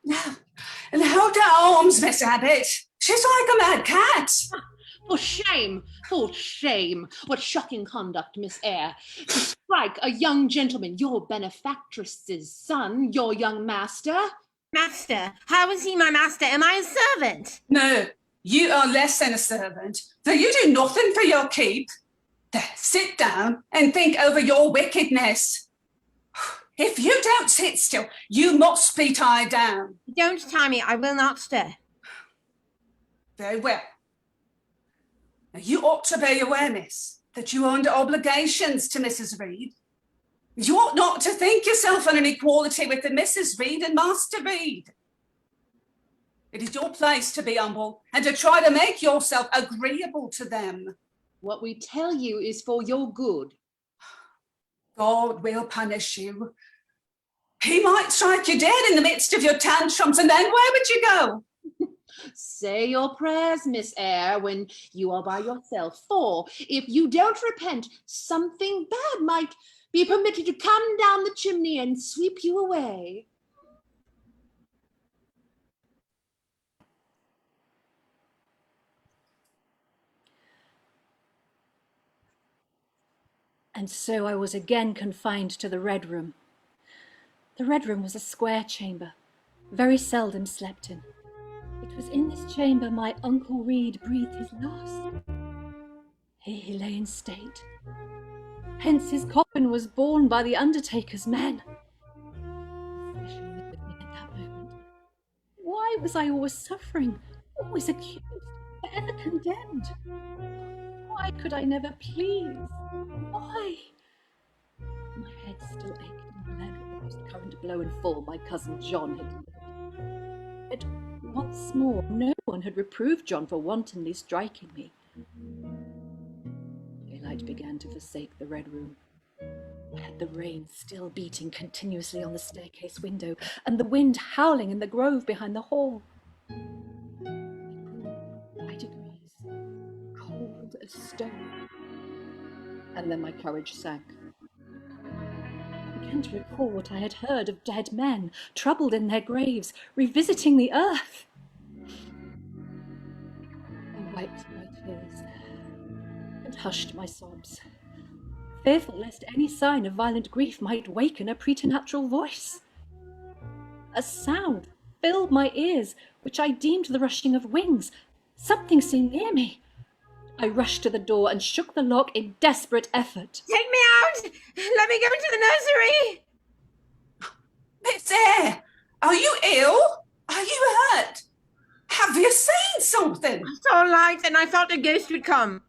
And hold her arms, Miss Abbott. She's like a mad cat. For shame, for shame. What shocking conduct, Miss Eyre. To strike a young gentleman, your benefactress's son, your young master. Master? How is he my master? Am I a servant? No, you are less than a servant, for you do nothing for your keep. There, sit down and think over your wickedness. If you don't sit still, you must be tied down. Don't tie me, I will not stir. Very well. Now, you ought to be aware, miss, that you are under obligations to Mrs. Reed. You ought not to think yourself on an equality with the Mrs. Reed and Master Reed. It is your place to be humble and to try to make yourself agreeable to them. What we tell you is for your good. God will punish you. He might strike you dead in the midst of your tantrums, and then where would you go? Say your prayers, Miss Eyre, when you are by yourself, for if you don't repent, something bad might be permitted to come down the chimney and sweep you away. And so I was again confined to the Red Room. The Red Room was a square chamber, very seldom slept in. It was in this chamber my Uncle Reed breathed his last. Here he lay in state. Hence his coffin was borne by the undertaker's men. Especially with me at that moment. Why was I always suffering, always accused, forever condemned? Why could I never please? Why? My head still ached and bled with the most current blow and fall my cousin John had delivered. Yet once more, no one had reproved John for wantonly striking me. Daylight began to forsake the Red Room. I had the rain still beating continuously on the staircase window, and the wind howling in the grove behind the hall. I grew, by degrees, cold as stone. And then my courage sank. I began to recall what I had heard of dead men, troubled in their graves, revisiting the earth. I wiped my tears and hushed my sobs, fearful lest any sign of violent grief might waken a preternatural voice. A sound filled my ears, which I deemed the rushing of wings. Something seemed near me. I rushed to the door and shook the lock in desperate effort. Take me out! Let me go into the nursery! Miss Eyre, are you ill? Are you hurt? Have you seen something? I saw light and I thought a ghost would come.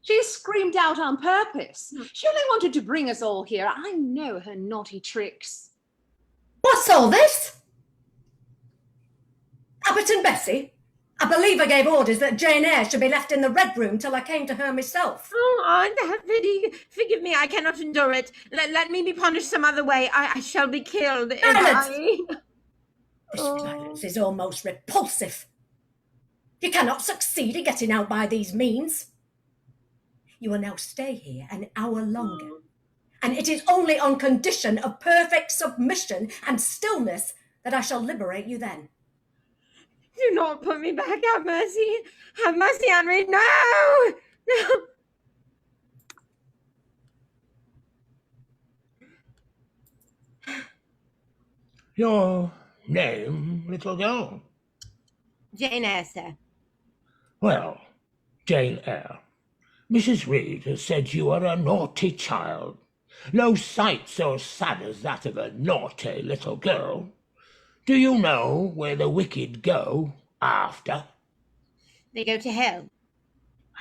She screamed out on purpose. She only wanted to bring us all here. I know her naughty tricks. What's all this? Abbott and Bessie? I believe I gave orders that Jane Eyre should be left in the Red Room till I came to her myself. Oh, Aunt, have pity. Forgive me, I cannot endure it. Let me be punished some other way. I shall be killed. Silence! This silence is almost repulsive. You cannot succeed in getting out by these means. You will now stay here an hour longer, and it is only on condition of perfect submission and stillness that I shall liberate you then. Do not put me back. Have mercy. Have mercy, Henry. No! No! Your name, little girl? Jane Eyre, sir. Well, Jane Eyre, Mrs. Reed has said you are a naughty child. No sight so sad as that of a naughty little girl. Do you know where the wicked go after? They go to hell.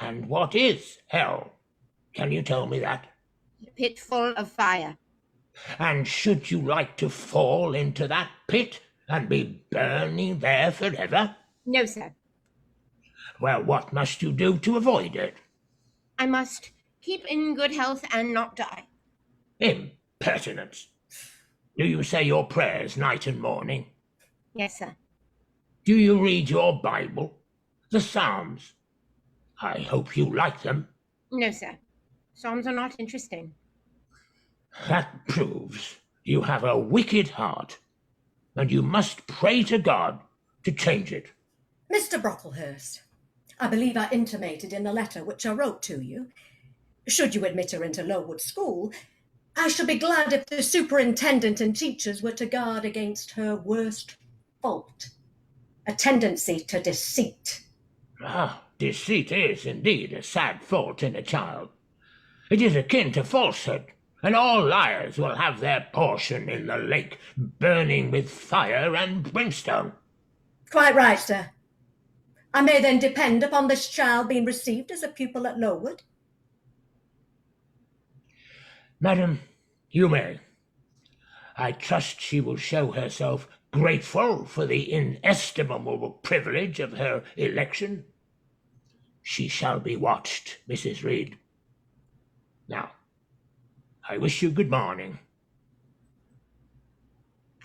And what is hell? Can you tell me that? A pit full of fire. And should you like to fall into that pit and be burning there forever? No, sir. Well, what must you do to avoid it? I must keep in good health and not die. Impertinence. Do you say your prayers night and morning? Yes, sir. Do you read your Bible? The Psalms? I hope you like them. No, sir. Psalms are not interesting. That proves you have a wicked heart. and you must pray to God to change it. Mr. Brocklehurst, I believe I intimated in the letter which I wrote to you, should you admit her into Lowood School, I should be glad if the superintendent and teachers were to guard against her worst fault, a tendency to deceit. Ah, deceit is indeed a sad fault in a child. It is akin to falsehood, and all liars will have their portion in the lake burning with fire and brimstone. Quite right, sir. I may then depend upon this child being received as a pupil at Lowood? Madam, you may. I trust she will show herself grateful for the inestimable privilege of her election. She shall be watched, Mrs. Reed. Now, I wish you good morning.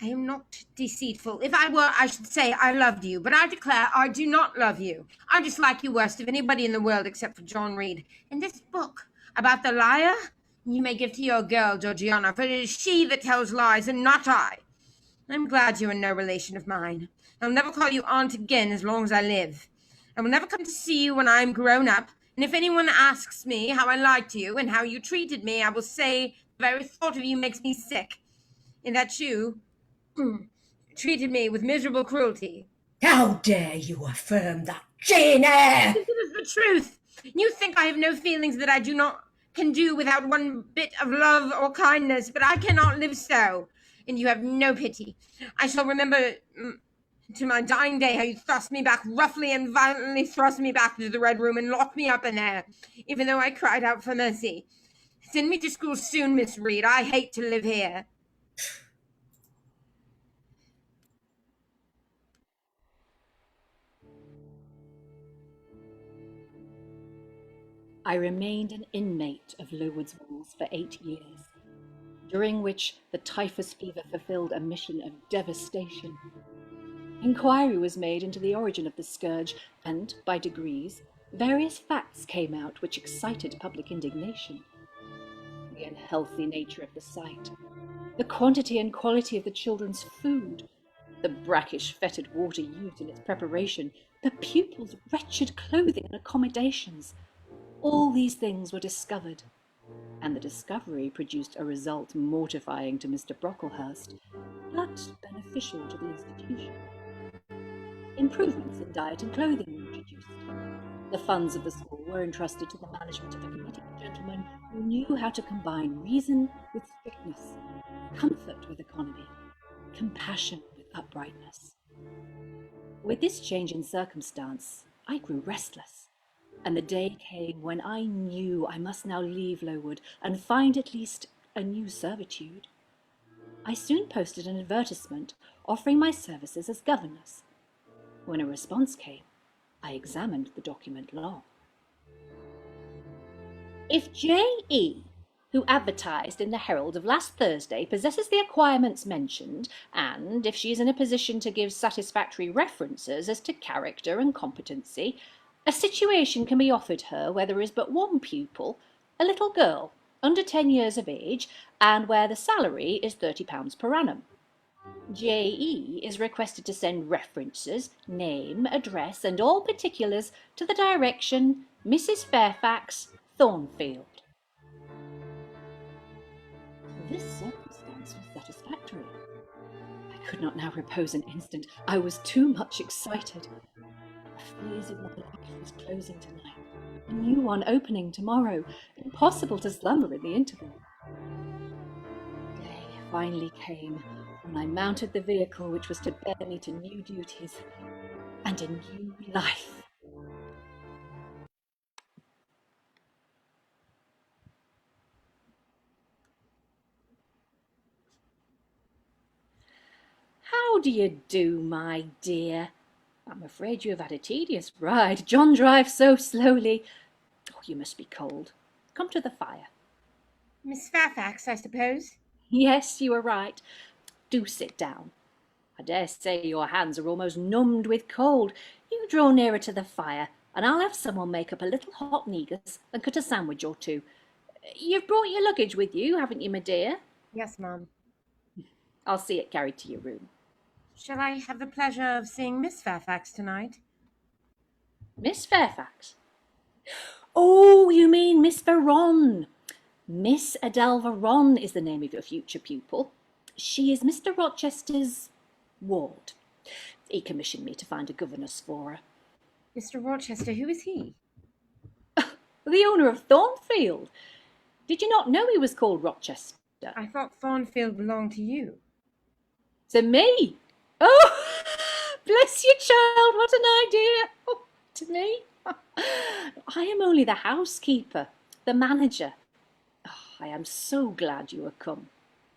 I am not deceitful. If I were, I should say I loved you, but I declare I do not love you. I dislike you worst of anybody in the world except for John Reed. And this book about the liar, you may give to your girl, Georgiana, for it is she that tells lies and not I. I'm glad you are no relation of mine. I'll never call you aunt again as long as I live. I will never come to see you when I am grown up, and if anyone asks me how I liked you and how you treated me, I will say the very thought of you makes me sick, and that you treated me with miserable cruelty. How dare you affirm that, Jane Eyre? This is the truth. You think I have no feelings that I can do without one bit of love or kindness, but I cannot live so, and you have no pity. I shall remember to my dying day how you thrust me back roughly and violently thrust me back into the Red Room and locked me up in there, even though I cried out for mercy. Send me to school soon, Miss Reed. I hate to live here. I remained an inmate of Lowood's walls for 8 years, during which the typhus fever fulfilled a mission of devastation. Inquiry was made into the origin of the scourge, and, by degrees, various facts came out which excited public indignation. The unhealthy nature of the site, the quantity and quality of the children's food, the brackish fetid water used in its preparation, the pupils' wretched clothing and accommodations. All these things were discovered, and the discovery produced a result mortifying to Mr. Brocklehurst, but beneficial to the institution. Improvements in diet and clothing were introduced. The funds of the school were entrusted to the management of a committee of gentlemen who knew how to combine reason with strictness, comfort with economy, compassion with uprightness. With this change in circumstance, I grew restless, and the day came when I knew I must now leave Lowood and find at least a new servitude. I soon posted an advertisement offering my services as governess. When a response came, I examined the document long. If J.E., who advertised in the Herald of last Thursday, possesses the acquirements mentioned, and if she is in a position to give satisfactory references as to character and competency, a situation can be offered her where there is but one pupil, a little girl, under 10 years of age, and where the salary is £30 per annum. J.E. is requested to send references, name, address, and all particulars to the direction Mrs. Fairfax, Thornfield. This circumstance was satisfactory. I could not now repose an instant. I was too much excited. The phase of my life was closing tonight, a new one opening tomorrow. Impossible to slumber in the interval. Day finally came when I mounted the vehicle which was to bear me to new duties and a new life. How do you do, my dear? I'm afraid you have had a tedious ride. John drives so slowly. Oh, you must be cold. Come to the fire. Miss Fairfax, I suppose? Yes, you are right. Do sit down. I dare say your hands are almost numbed with cold. You draw nearer to the fire, and I'll have someone make up a little hot negus and cut a sandwich or two. You've brought your luggage with you, haven't you, my dear? Yes, Mum. I'll see it carried to your room. Shall I have the pleasure of seeing Miss Fairfax tonight? Miss Fairfax? Oh, you mean Miss Veron. Miss Adele Veron is the name of your future pupil. She is Mr. Rochester's ward. He commissioned me to find a governess for her. Mr. Rochester, who is he? The owner of Thornfield. Did you not know he was called Rochester? I thought Thornfield belonged to you. To me? Oh, bless you, child, what an idea. Oh, to me? I am only the housekeeper, the manager. Oh, I am so glad you have come.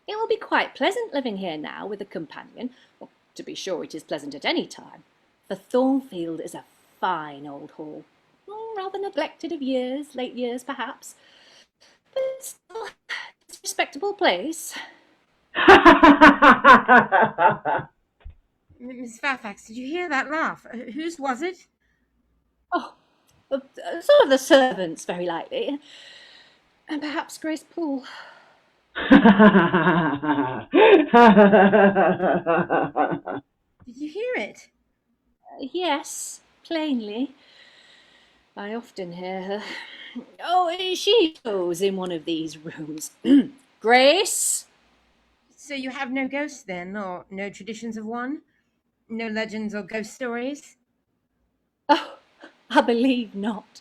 It will be quite pleasant living here now with a companion. Well, to be sure, it is pleasant at any time, for Thornfield is a fine old hall. Rather neglected of years, late years perhaps, but still, it's a respectable place. Miss Fairfax, did you hear that laugh? Whose was it? Oh, some of the servants, very likely, and perhaps Grace Poole. Did you hear it? Yes, plainly. I often hear her. Oh, she goes in one of these rooms. Grace? So you have no ghosts then, or no traditions of one? No legends or ghost stories? Oh, I believe not.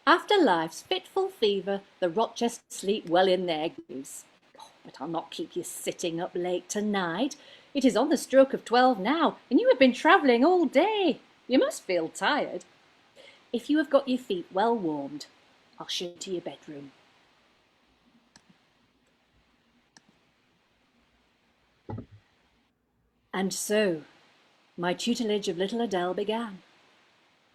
After life's fitful fever, the Rochester sleep well in their graves. Oh, but I'll not keep you sitting up late tonight. It is on the stroke of 12 now, and you have been travelling all day. You must feel tired. If you have got your feet well warmed, I'll show you to your bedroom. And so, my tutelage of little Adele began.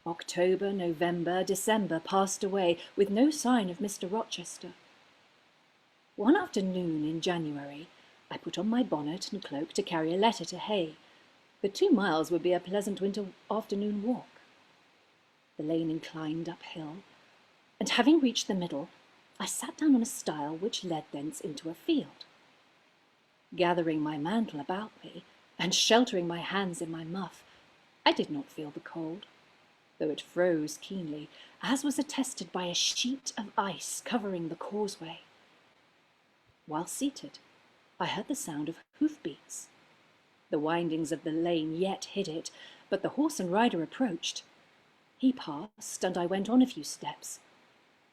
October, November, December passed away with no sign of Mr. Rochester. One afternoon in January, I put on my bonnet and cloak to carry a letter to Hay. The 2 miles would be a pleasant winter afternoon walk. The lane inclined uphill, and having reached the middle, I sat down on a stile which led thence into a field. Gathering my mantle about me, and sheltering my hands in my muff, I did not feel the cold, though it froze keenly, as was attested by a sheet of ice covering the causeway. While seated, I heard the sound of hoof-beats. The windings of the lane yet hid it, but the horse and rider approached. He passed, and I went on a few steps,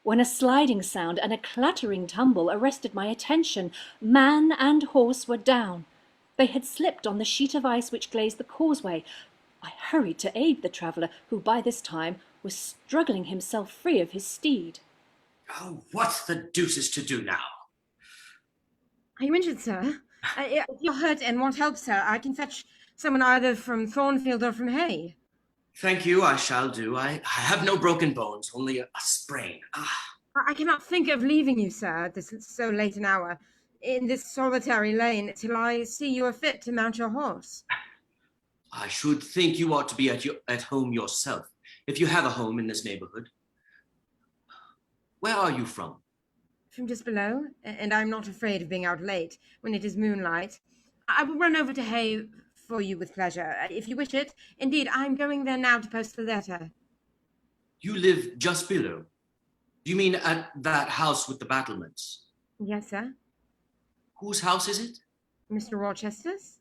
when a sliding sound and a clattering tumble arrested my attention. Man and horse were down. They had slipped on the sheet of ice which glazed the causeway. I hurried to aid the traveller, who by this time was struggling himself free of his steed. Oh, what the deuce is to do now? Are you injured, sir? If you're hurt and want help, sir, I can fetch someone either from Thornfield or from Hay. Thank you, I shall do. I have no broken bones, only a sprain. I cannot think of leaving you, sir, at this so late an hour, in this solitary lane, till I see you are fit to mount your horse. I should think you ought to be at home yourself, if you have a home in this neighborhood. Where are you from? From just below, and I'm not afraid of being out late, when it is moonlight. I will run over to Hay for you with pleasure, if you wish it. Indeed, I'm going there now to post the letter. You live just below? Do you mean at that house with the battlements? Yes, sir. Whose house is it? Mr. Rochester's?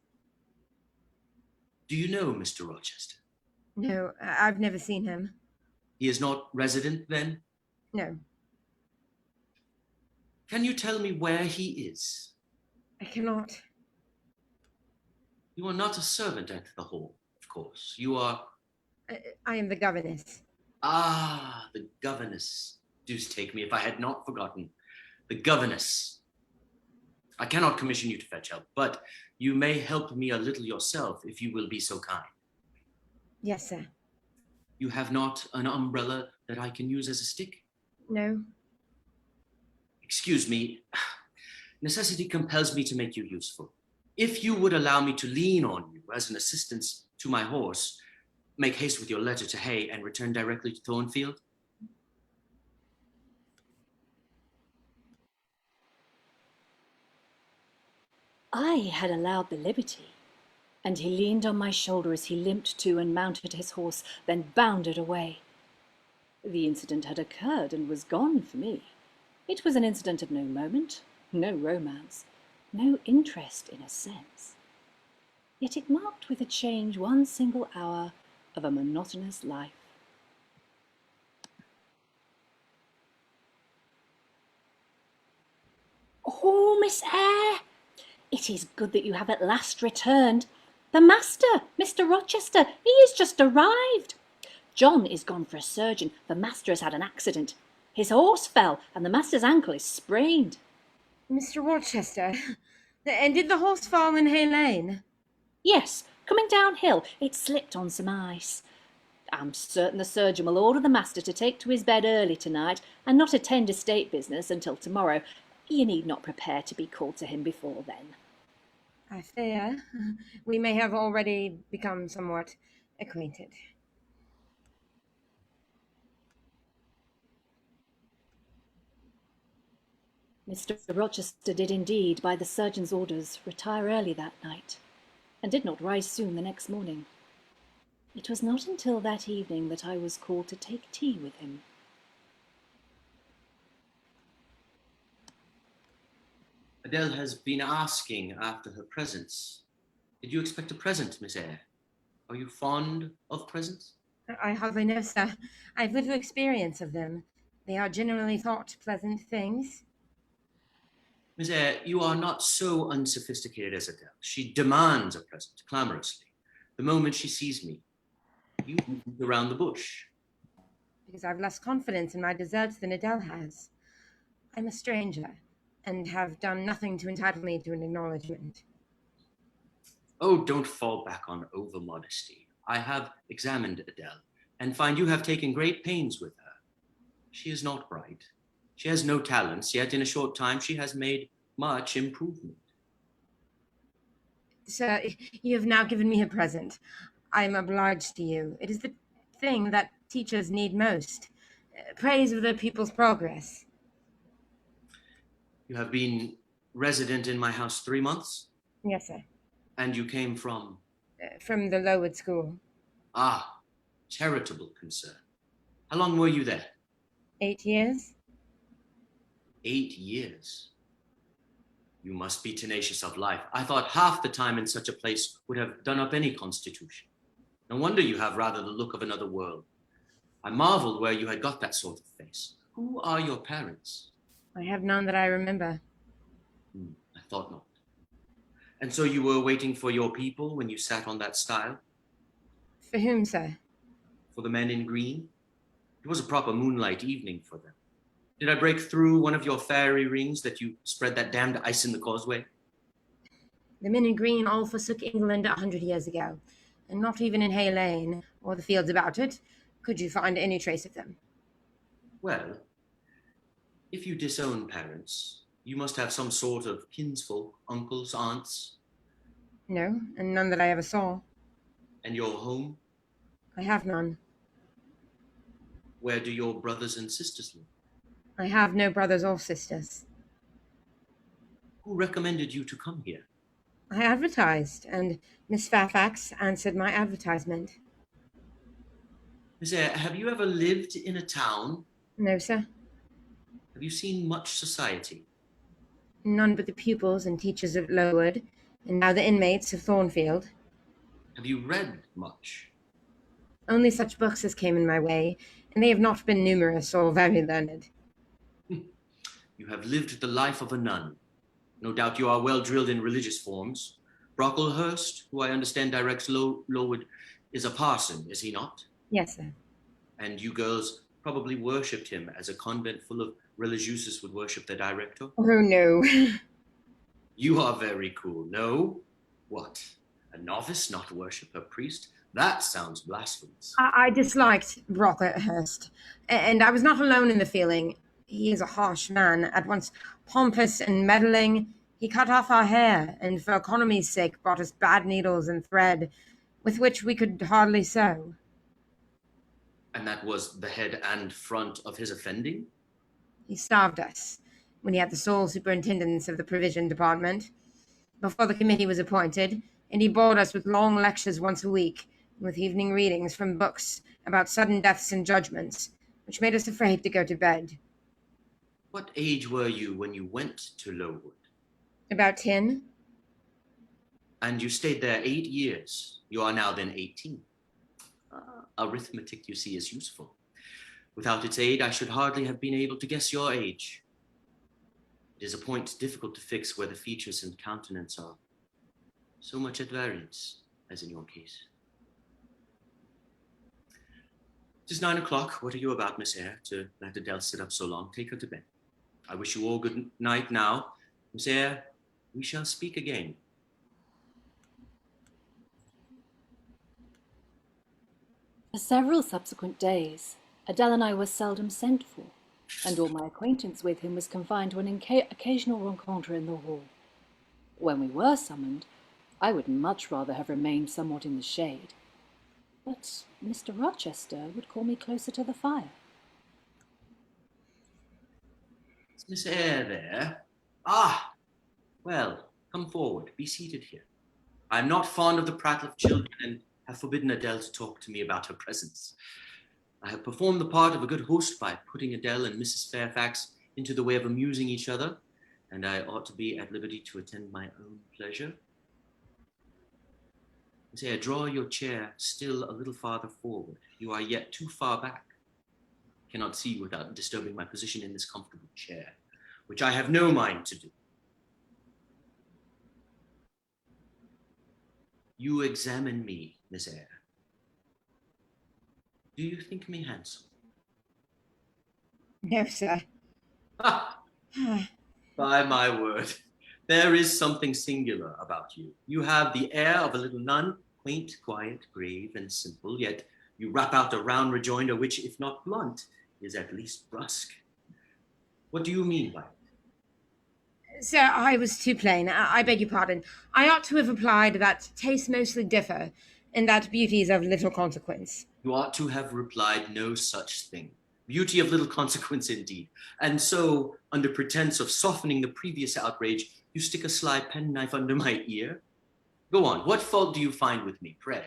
Do you know Mr. Rochester? No, I've never seen him. He is not resident, then? No. Can you tell me where he is? I cannot. You are not a servant at the hall, of course. You are... I am the governess. Ah, the governess. Deuce take me if I had not forgotten. The governess. I cannot commission you to fetch help, but you may help me a little yourself if you will be so kind. Yes, sir. You have not an umbrella that I can use as a stick? No. Excuse me. Necessity compels me to make you useful. If you would allow me to lean on you as an assistance to my horse, make haste with your letter to Hay and return directly to Thornfield. I had allowed the liberty, and he leaned on my shoulder as he limped to and mounted his horse, then bounded away. The incident had occurred and was gone for me. It was an incident of no moment, no romance, no interest in a sense. Yet it marked with a change one single hour of a monotonous life. Oh, Miss Eyre, it is good that you have at last returned. The master, Mr. Rochester, he has just arrived. John is gone for a surgeon. The master has had an accident. His horse fell, and the master's ankle is sprained. Mr. Rochester, and did the horse fall in Hay Lane? Yes, coming downhill, it slipped on some ice. I'm certain the surgeon will order the master to take to his bed early tonight and not attend estate business until tomorrow. You need not prepare to be called to him before then. I fear we may have already become somewhat acquainted. Mr. Rochester did indeed, by the surgeon's orders, retire early that night, and did not rise soon the next morning. It was not until that evening that I was called to take tea with him. Adele has been asking after her presents. Did you expect a present, Miss Eyre? Are you fond of presents? I hardly know, sir. I have little experience of them. They are generally thought pleasant things. Miss Eyre, you are not so unsophisticated as Adele. She demands a present, clamorously. The moment she sees me, you move around the bush. Because I've less confidence in my deserts than Adele has. I'm a stranger, and have done nothing to entitle me to an acknowledgement. Oh, don't fall back on over-modesty. I have examined Adele, and find you have taken great pains with her. She is not bright. She has no talents, yet in a short time she has made much improvement. Sir, you have now given me a present. I am obliged to you. It is the thing that teachers need most. Praise of their pupils' progress. You have been resident in my house 3 months? Yes, sir. And you came from? From the Lowood School. Ah, charitable concern. How long were you there? 8 years. 8 years. You must be tenacious of life. I thought half the time in such a place would have done up any constitution. No wonder you have rather the look of another world. I marveled where you had got that sort of face. Who are your parents? I have none that I remember. I thought not. And so you were waiting for your people when you sat on that stile? For whom, sir? For the men in green? It was a proper moonlight evening for them. Did I break through one of your fairy rings that you spread that damned ice in the causeway? The men in green all forsook England 100 years ago, and not even in Hay Lane, or the fields about it, could you find any trace of them. Well, if you disown parents, you must have some sort of kinsfolk, uncles, aunts. No, and none that I ever saw. And your home? I have none. Where do your brothers and sisters live? I have no brothers or sisters. Who recommended you to come here? I advertised, and Miss Fairfax answered my advertisement. Miss Eyre, have you ever lived in a town? No, sir. Have you seen much society? None but the pupils and teachers of Lowood, and now the inmates of Thornfield. Have you read much? Only such books as came in my way, and they have not been numerous or very learned. You have lived the life of a nun. No doubt you are well drilled in religious forms. Brocklehurst, who I understand directs Lowood, is a parson, is he not? Yes, sir. And you girls probably worshipped him as a convent full of religieuses would worship their director? Oh, no. You are very cool. No? What? A novice not worship a priest? That sounds blasphemous. I disliked Brocklehurst, and I was not alone in the feeling. He is a harsh man, at once pompous and meddling. He cut off our hair, and for economy's sake brought us bad needles and thread, with which we could hardly sew. And that was the head and front of his offending? He starved us, when he had the sole superintendence of the provision department. Before the committee was appointed, and he bored us with long lectures once a week, with evening readings from books about sudden deaths and judgments, which made us afraid to go to bed. What age were you when you went to Lowood? About 10. And you stayed there 8 years. You are now then 18. Arithmetic, you see, is useful. Without its aid, I should hardly have been able to guess your age. It is a point difficult to fix where the features and countenance are so much at variance, as in your case. It is 9 o'clock. What are you about, Miss Eyre, to let Adele sit up so long? Take her to bed. I wish you all good night now. Miss Eyre, we shall speak again. For several subsequent days, Adele and I were seldom sent for, and all my acquaintance with him was confined to an occasional rencontre in the hall. When we were summoned, I would much rather have remained somewhat in the shade, but Mr. Rochester would call me closer to the fire. Is Miss Eyre there? Ah, well, come forward. Be seated here. I am not fond of the prattle of children and have forbidden Adele to talk to me about her presence. I have performed the part of a good host by putting Adele and Mrs. Fairfax into the way of amusing each other, and I ought to be at liberty to attend my own pleasure. Miss Eyre, draw your chair still a little farther forward. You are yet too far back. I cannot see without disturbing my position in this comfortable chair, which I have no mind to do. You examine me, Miss Eyre. Do you think me handsome? No, sir. Ha! By my word, there is something singular about you. You have the air of a little nun, quaint, quiet, grave, and simple, yet you rap out a round rejoinder which, if not blunt, is at least brusque. What do you mean by it? Sir, I was too plain. I beg your pardon. I ought to have replied that tastes mostly differ, and that beauty is of little consequence. You ought to have replied no such thing. Beauty of little consequence indeed. And so, under pretense of softening the previous outrage, you stick a sly penknife under my ear? Go on, what fault do you find with me, pray?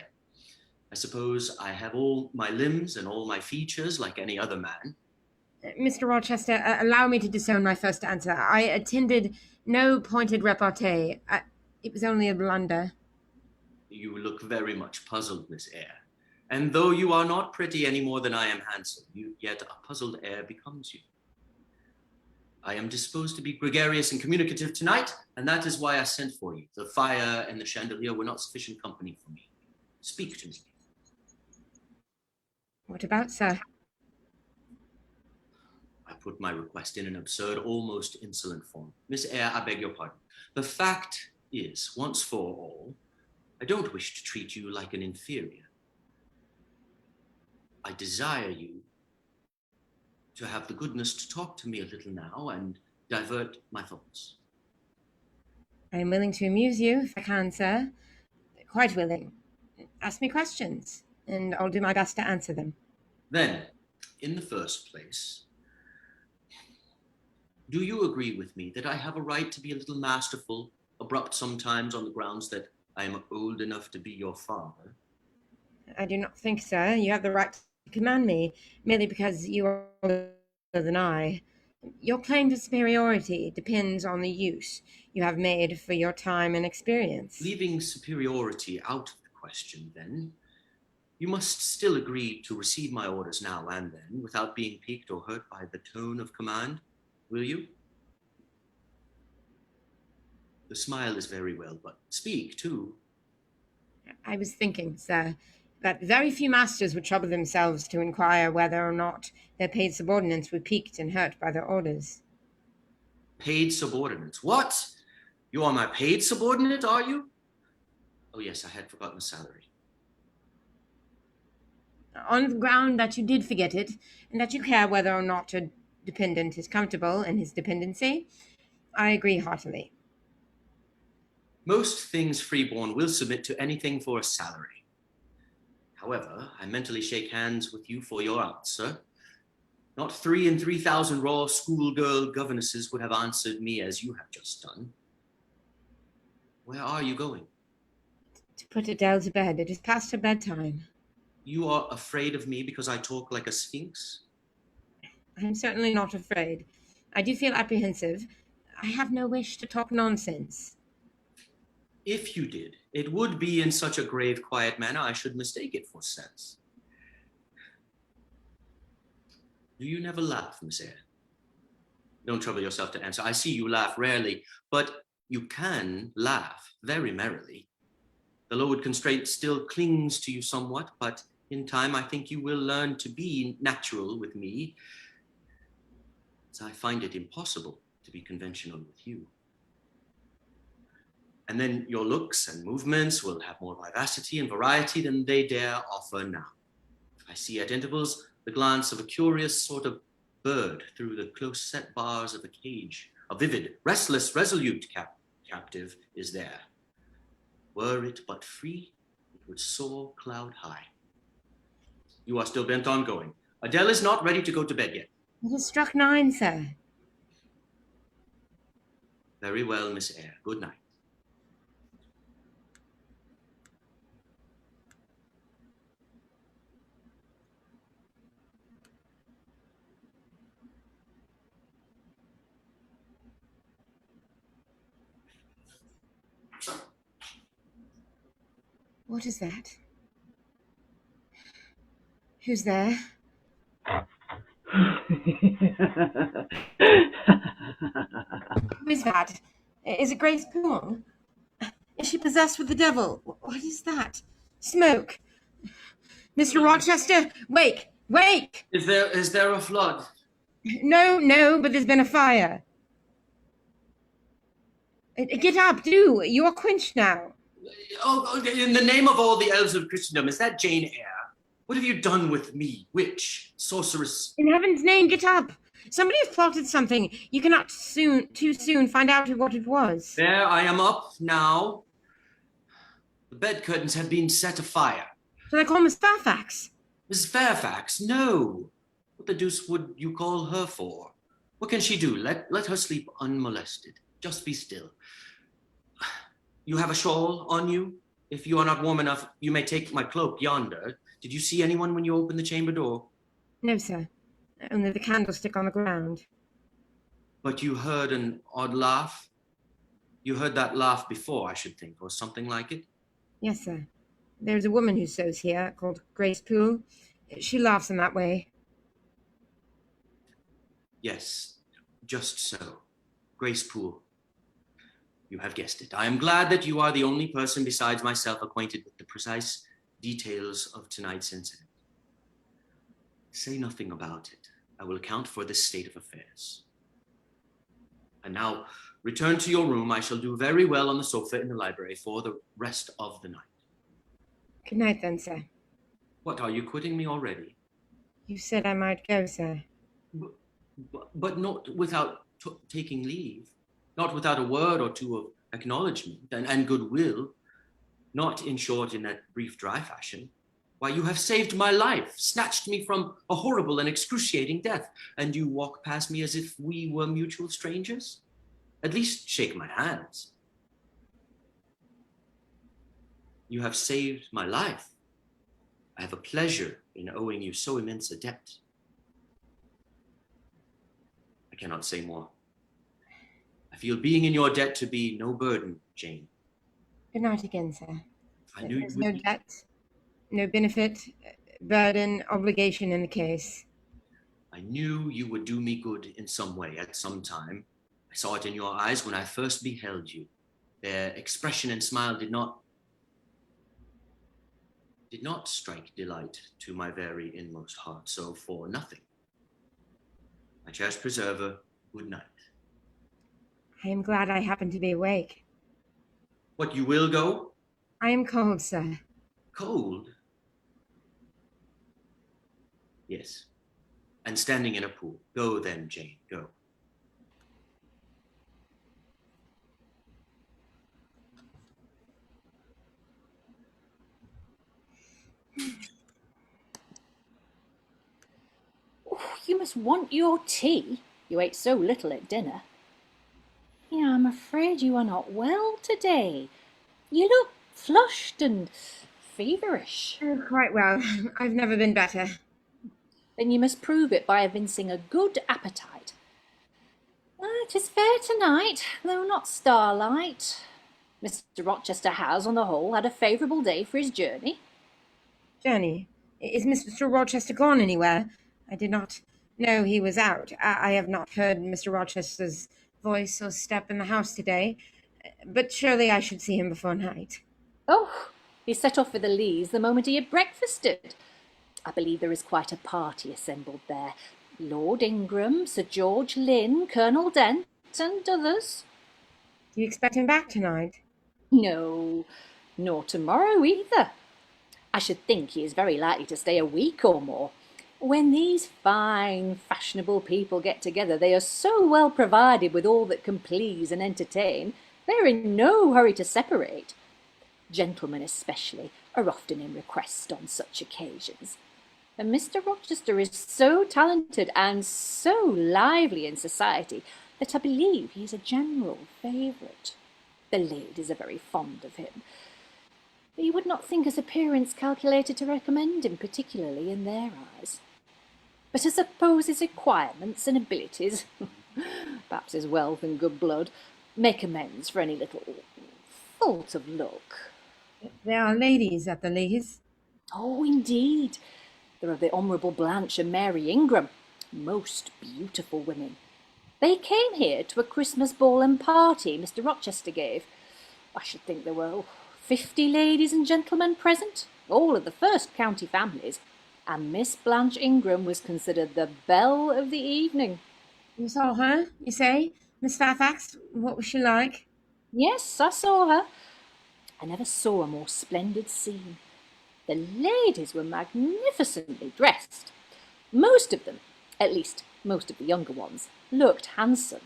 I suppose I have all my limbs and all my features like any other man. Mr. Rochester, allow me to disown my first answer. I attended no pointed repartee. It was only a blunder. You look very much puzzled, Miss Eyre. And though you are not pretty any more than I am handsome, yet a puzzled air becomes you. I am disposed to be gregarious and communicative tonight, and that is why I sent for you. The fire and the chandelier were not sufficient company for me. Speak to me. What about, sir? I put my request in an absurd, almost insolent form. Miss Eyre, I beg your pardon. The fact is, once for all, I don't wish to treat you like an inferior. I desire you to have the goodness to talk to me a little now and divert my thoughts. I am willing to amuse you, if I can, sir. Quite willing. Ask me questions, and I'll do my best to answer them. Then, in the first place, do you agree with me that I have a right to be a little masterful, abrupt sometimes on the grounds that I am old enough to be your father? I do not think, sir, you have the right to command me, merely because you are older than I. Your claim to superiority depends on the use you have made for your time and experience. Leaving superiority out of the question, then, you must still agree to receive my orders now and then without being piqued or hurt by the tone of command, will you? The smile is very well, but speak, too. I was thinking, sir, that very few masters would trouble themselves to inquire whether or not their paid subordinates were piqued and hurt by their orders. Paid subordinates? What? You are my paid subordinate, are you? Oh, yes, I had forgotten the salary. On the ground that you did forget it, and that you care whether or not a dependent is comfortable in his dependency, I agree heartily. Most things freeborn will submit to anything for a salary. However, I mentally shake hands with you for your answer. Not 3 and 3,000 raw schoolgirl governesses would have answered me as you have just done. Where are you going? To put Adele to bed. It is past her bedtime. You are afraid of me because I talk like a sphinx? I'm certainly not afraid. I do feel apprehensive. I have no wish to talk nonsense. If you did, it would be in such a grave, quiet manner I should mistake it for sense. Do you never laugh, Miss Eyre? Don't trouble yourself to answer. I see you laugh rarely, but you can laugh very merrily. The lowered constraint still clings to you somewhat, but in time I think you will learn to be natural with me, as I find it impossible to be conventional with you. And then your looks and movements will have more vivacity and variety than they dare offer now. I see at intervals the glance of a curious sort of bird through the close-set bars of a cage. A vivid, restless, resolute captive is there. Were it but free, it would soar cloud high. You are still bent on going. Adele is not ready to go to bed yet. It has struck 9, sir. Very well, Miss Eyre. Good night. What is that? Who's there? Who is that? Is it Grace Poole? Is she possessed with the devil? What is that? Smoke. Mr. Rochester, wake! Wake! Is there a flood? No, but there's been a fire. Get up, do. You are quenched now. Oh, in the name of all the elves of Christendom, is that Jane Eyre? What have you done with me, witch, sorceress? In heaven's name, get up. Somebody has plotted something. You cannot too soon find out what it was. There, I am up now. The bed curtains have been set afire. Shall I call Miss Fairfax? Mrs. Fairfax, no. What the deuce would you call her for? What can she do? Let her sleep unmolested. Just be still. You have a shawl on you? If you are not warm enough, you may take my cloak yonder. Did you see anyone when you opened the chamber door? No, sir. Only the candlestick on the ground. But you heard an odd laugh? You heard that laugh before, I should think, or something like it? Yes, sir. There's a woman who sews here called Grace Poole. She laughs in that way. Yes, just so. Grace Poole. You have guessed it. I am glad that you are the only person besides myself acquainted with the precise details of tonight's incident. Say nothing about it. I will account for this state of affairs. And now, return to your room. I shall do very well on the sofa in the library for the rest of the night. Good night, then, sir. What, are you quitting me already? You said I might go, sir. But not without taking leave. Not without a word or two of acknowledgement and goodwill. Not, in short, in that brief, dry fashion. Why, you have saved my life, snatched me from a horrible and excruciating death, and you walk past me as if we were mutual strangers? At least shake my hands. You have saved my life. I have a pleasure in owing you so immense a debt. I cannot say more. I feel being in your debt to be no burden, Jane. Good night again, sir. I knew There's you would no debt, no benefit, burden, obligation in the case. I knew you would do me good in some way at some time. I saw it in your eyes when I first beheld you. Their expression and smile did not strike delight to my very inmost heart, so for nothing. My cherished preserver, good night. I am glad I happened to be awake. What, you will go? I am cold, sir. Cold? Yes. And standing in a pool. Go then, Jane, go. Oh, you must want your tea. You ate so little at dinner. Yeah, I'm afraid you are not well today. You look flushed and feverish. Oh, quite well. I've never been better. Then you must prove it by evincing a good appetite. It is fair tonight, though not starlight. Mr. Rochester has, on the whole, had a favourable day for his journey. Journey? Is Mr. Rochester gone anywhere? I did not know he was out. I have not heard Mr. Rochester's voice or step in the house today, but surely I should see him before night. Oh, he set off for the Lees the moment he had breakfasted. I believe there is quite a party assembled there. Lord Ingram, Sir George Lynn, Colonel Dent, and others. Do you expect him back tonight? No, nor tomorrow either. I should think he is very likely to stay a week or more. When these fine, fashionable people get together, they are so well provided with all that can please and entertain, they are in no hurry to separate. Gentlemen especially are often in request on such occasions. And Mr. Rochester is so talented and so lively in society that I believe he is a general favourite. The ladies are very fond of him. You would not think his appearance calculated to recommend him particularly in their eyes. But I suppose his acquirements and abilities, perhaps his wealth and good blood, make amends for any little fault of look. There are ladies at the Lees. Oh, indeed. There are the Honourable Blanche and Mary Ingram, most beautiful women. They came here to a Christmas ball and party Mr. Rochester gave. I should think there were 50 ladies and gentlemen present, all of the first county families, and Miss Blanche Ingram was considered the belle of the evening. You saw her, you say? Miss Fairfax? What was she like? Yes, I saw her. I never saw a more splendid scene. The ladies were magnificently dressed. Most of them, at least most of the younger ones, looked handsome.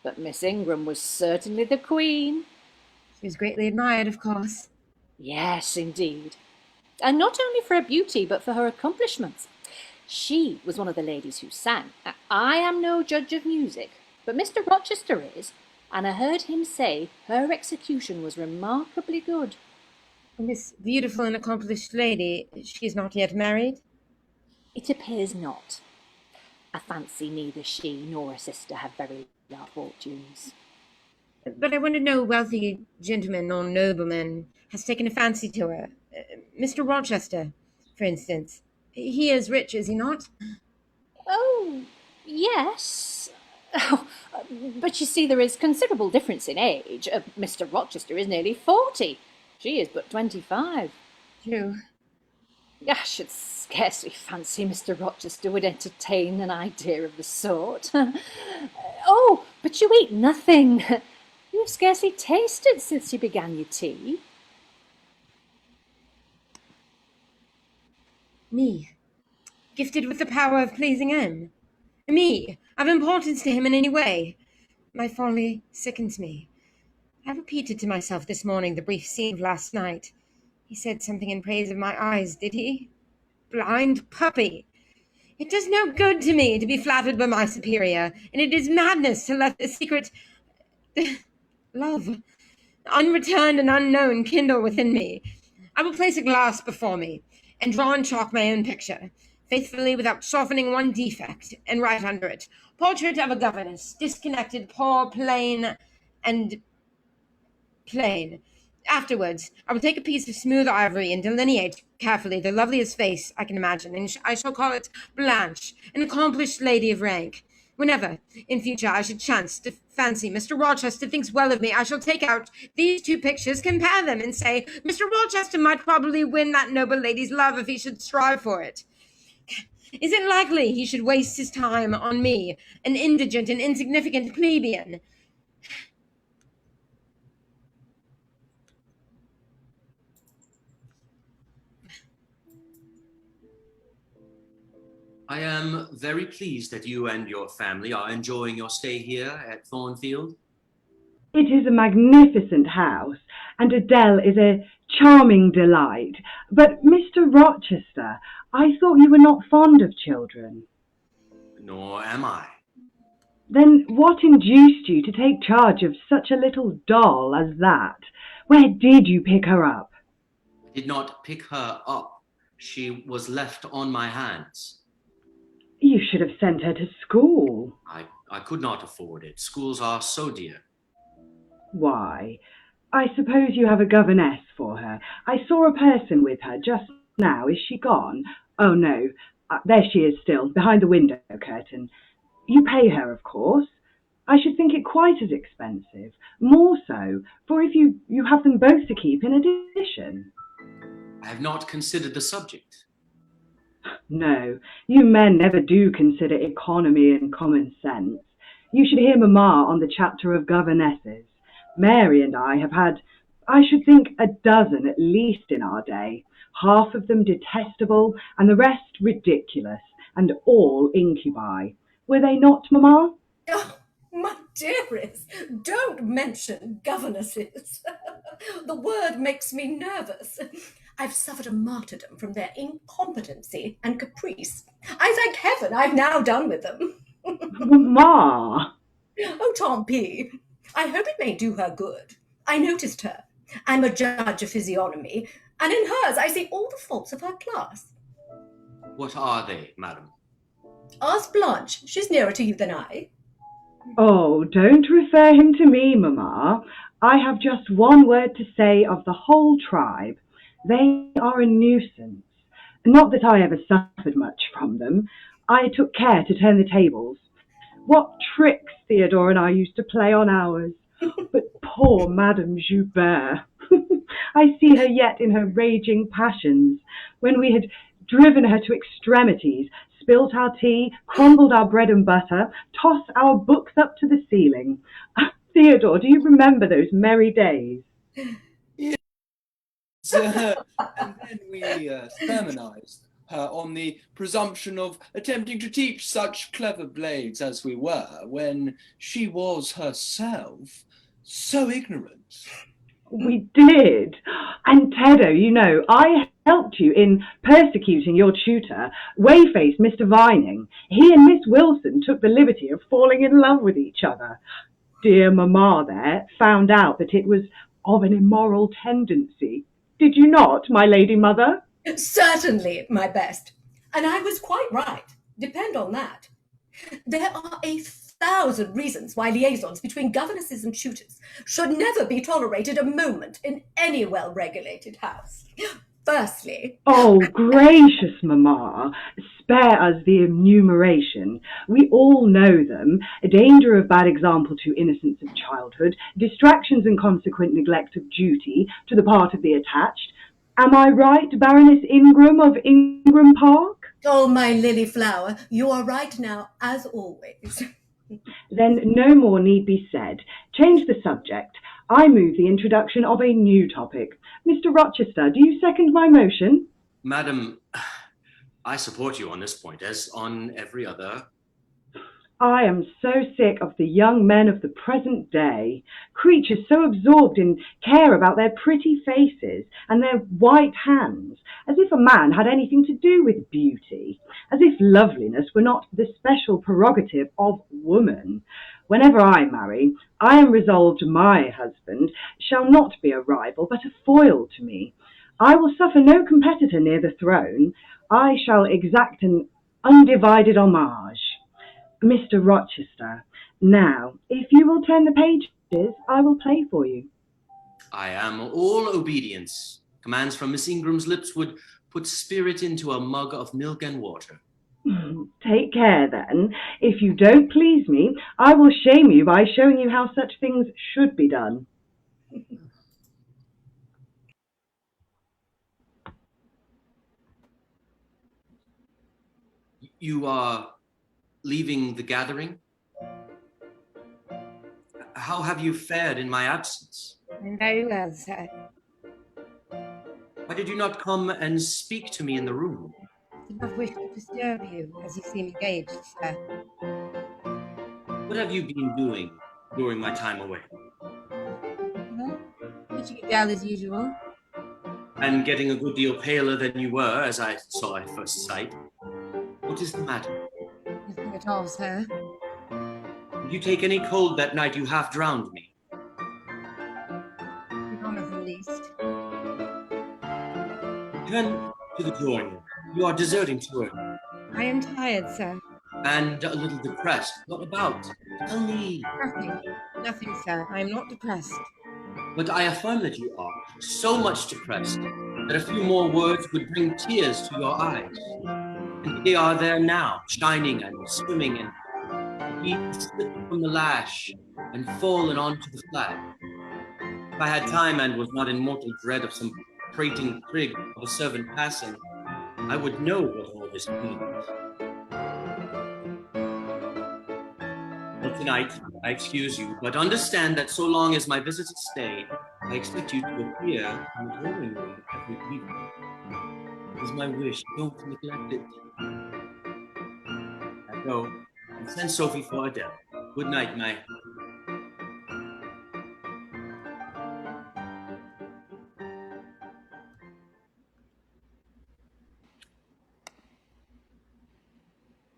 But Miss Ingram was certainly the queen. She was greatly admired, of course. Yes, indeed. And not only for her beauty, but for her accomplishments. She was one of the ladies who sang. I am no judge of music, but Mr. Rochester is, and I heard him say her execution was remarkably good. This beautiful and accomplished lady, she is not yet married? It appears not. I fancy neither she nor her sister have very large fortunes. But I wonder no wealthy gentleman or nobleman has taken a fancy to her. Mr. Rochester, for instance. He is rich, is he not? Oh, yes. Oh, but you see, there is considerable difference in age. Mr. Rochester is nearly 40. She is but 25. True. I should scarcely fancy Mr. Rochester would entertain an idea of the sort. Oh, but you eat nothing. You have scarcely tasted since you began your tea. Me, gifted with the power of pleasing him. Me, of importance to him in any way. My folly sickens me. I repeated to myself this morning the brief scene of last night. He said something in praise of my eyes, did he? Blind puppy! It does no good to me to be flattered by my superior, and it is madness to let the secret love, unreturned and unknown, kindle within me. I will place a glass before me, and draw in chalk my own picture, faithfully without softening one defect, and write under it, Portrait of a governess, disconnected, poor, plain, and plain. Afterwards, I will take a piece of smooth ivory and delineate carefully the loveliest face I can imagine, and I shall call it Blanche, an accomplished lady of rank. Whenever, in future, I should chance to fancy Mr. Rochester thinks well of me, I shall take out these two pictures, compare them, and say, Mr. Rochester might probably win that noble lady's love if he should strive for it. Is it likely he should waste his time on me, an indigent and insignificant plebeian? I am very pleased that you and your family are enjoying your stay here at Thornfield. It is a magnificent house, and Adele is a charming delight. But, Mr. Rochester, I thought you were not fond of children. Nor am I. Then what induced you to take charge of such a little doll as that, Where did you pick her up? I did not pick her up. She was left on my hands. You should have sent her to school. I could not afford it. Schools are so dear. Why, I suppose you have a governess for her. I saw a person with her just now. Is she gone? Oh, no. There she is still, behind the window curtain. You pay her, of course. I should think it quite as expensive. More so, for if you have them both to keep in addition. I have not considered the subject. No, you men never do consider economy and common sense. You should hear Mamma on the chapter of governesses. Mary and I have had, I should think, a dozen at least in our day. Half of them detestable, and the rest ridiculous, and all incubi. Were they not, Mamma? Oh, my dearest, don't mention governesses. The word makes me nervous. I've suffered a martyrdom from their incompetency and caprice. I thank heaven I've now done with them. Mamma! Oh, tant pis. I hope it may do her good. I noticed her. I'm a judge of physiognomy, and in hers I see all the faults of her class. What are they, madam? Ask Blanche. She's nearer to you than I. Oh, don't refer him to me, Mamma. I have just one word to say of the whole tribe. They are a nuisance. Not that I ever suffered much from them. I took care to turn the tables. What tricks Theodore and I used to play on ours. But poor Madame Joubert. I see her yet in her raging passions, when we had driven her to extremities, spilt our tea, crumbled our bread and butter, tossed our books up to the ceiling. Theodore, do you remember those merry days? And then we sermonized her on the presumption of attempting to teach such clever blades as we were, when she was herself so ignorant. We did. And Teddo, you know, I helped you in persecuting your tutor, Wayface Mr. Vining. He and Miss Wilson took the liberty of falling in love with each other. Dear Mamma there found out that it was of an immoral tendency. Did you not, my lady mother? Certainly, my best. And I was quite right. Depend on that. There are 1,000 reasons why liaisons between governesses and tutors should never be tolerated a moment in any well-regulated house. Firstly... Oh, gracious Mamma, spare us the enumeration. We all know them. A danger of bad example to innocence of childhood, distractions and consequent neglect of duty to the part of the attached. Am I right, Baroness Ingram of Ingram Park? Oh, my lily flower, you are right now, as always. Then no more need be said. Change the subject. I move the introduction of a new topic. Mr. Rochester, do you second my motion? Madam, I support you on this point, as on every other. I am so sick of the young men of the present day, creatures so absorbed in care about their pretty faces and their white hands, as if a man had anything to do with beauty, as if loveliness were not the special prerogative of woman. Whenever I marry, I am resolved my husband shall not be a rival, but a foil to me. I will suffer no competitor near the throne. I shall exact an undivided homage. Mr. Rochester, now, if you will turn the pages, I will play for you. I am all obedience. Commands from Miss Ingram's lips would put spirit into a mug of milk and water. Take care, then. If you don't please me, I will shame you by showing you how such things should be done. You are leaving the gathering? How have you fared in my absence? Very well, sir. Why did you not come and speak to me in the room? I did not wish to disturb you, as you seem engaged, sir. What have you been doing during my time away? Well, reaching it down as usual. And getting a good deal paler than you were, as I saw at first sight. What is the matter? Nothing at all, sir. Did you take any cold that night you half drowned me? None of the Return to the drawing room. You are deserting to her. I am tired, sir. And a little depressed. What about? Tell me. Nothing, sir. I am not depressed. But I affirm that you are. So much depressed that a few more words would bring tears to your eyes. And they are there now, shining and swimming, and he slipped from the lash and fallen onto the flag. If I had time and was not in mortal dread of some prating prig of a servant passing, I would know what all this means. Well, tonight, I excuse you, but understand that so long as my visitors stay, I expect you to appear in the drawing room every evening. It is my wish. Don't neglect it. Now go and send Sophie for Adele. Good night, my...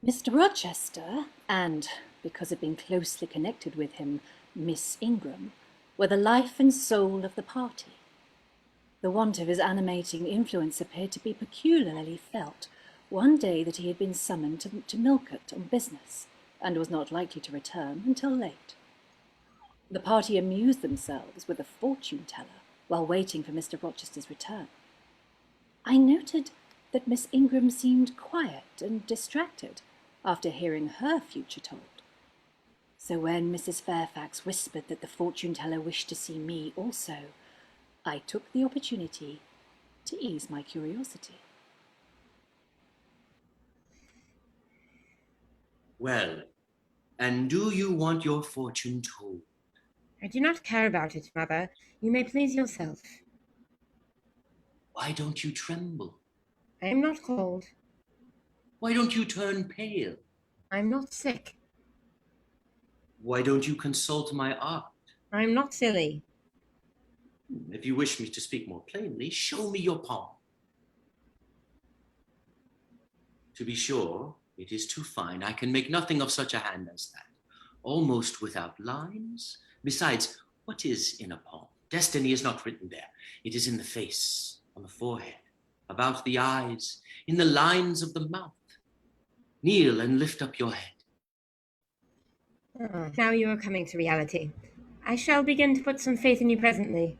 Mr. Rochester, and, because of being closely connected with him, Miss Ingram, were the life and soul of the party. The want of his animating influence appeared to be peculiarly felt one day that he had been summoned to Millcote on business, and was not likely to return until late. The party amused themselves with a fortune-teller while waiting for Mr. Rochester's return. I noted that Miss Ingram seemed quiet and distracted after hearing her future told. So when Mrs. Fairfax whispered that the fortune-teller wished to see me also, I took the opportunity to ease my curiosity. Well, and do you want your fortune told? I do not care about it, Mother. You may please yourself. Why don't you tremble? I am not cold. Why don't you turn pale? I am not sick. Why don't you consult my art? I am not silly. If you wish me to speak more plainly, show me your palm. To be sure, it is too fine. I can make nothing of such a hand as that. Almost without lines. Besides, what is in a palm? Destiny is not written there. It is in the face, on the forehead, about the eyes, in the lines of the mouth. Kneel and lift up your head. Now you are coming to reality. I shall begin to put some faith in you presently.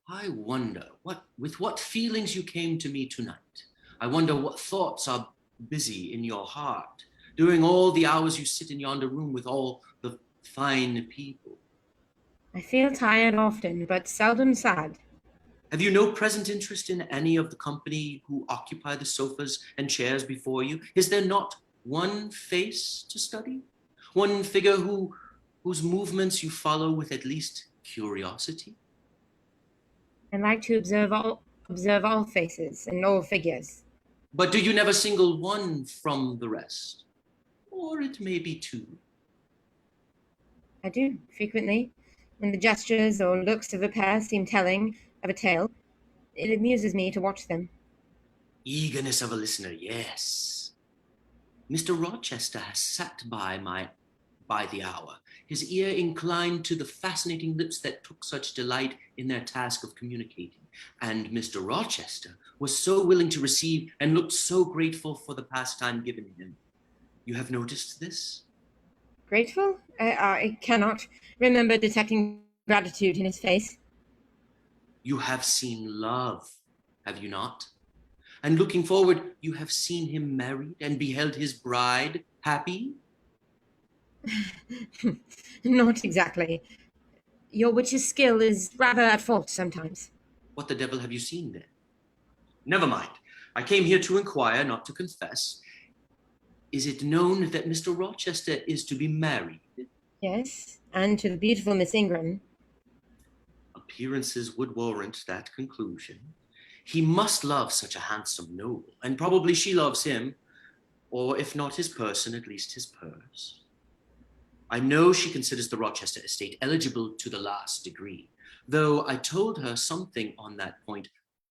I wonder with what feelings you came to me tonight. I wonder what thoughts are busy in your heart during all the hours you sit in yonder room with all the fine people. I feel tired often, but seldom sad. Have you no present interest in any of the company who occupy the sofas and chairs before you? Is there not one face to study? One figure whose movements you follow with at least curiosity? I like to observe all faces and all figures. But do you never single one from the rest? Or it may be two. I do, frequently. When the gestures or looks of a pair seem telling of a tale, it amuses me to watch them. Eagerness of a listener, yes. Mr. Rochester has sat by the hour, his ear inclined to the fascinating lips that took such delight in their task of communicating. And Mr. Rochester was so willing to receive and looked so grateful for the pastime given him. You have noticed this? Grateful? I cannot remember detecting gratitude in his face. You have seen love, have you not? And looking forward, you have seen him married and beheld his bride happy? Not exactly. Your witch's skill is rather at fault sometimes. What the devil have you seen then? Never mind. I came here to inquire, not to confess. Is it known that Mr. Rochester is to be married? Yes, and to the beautiful Miss Ingram. Appearances would warrant that conclusion. He must love such a handsome noble, and probably she loves him, or if not his person, at least his purse. I know she considers the Rochester estate eligible to the last degree, though I told her something on that point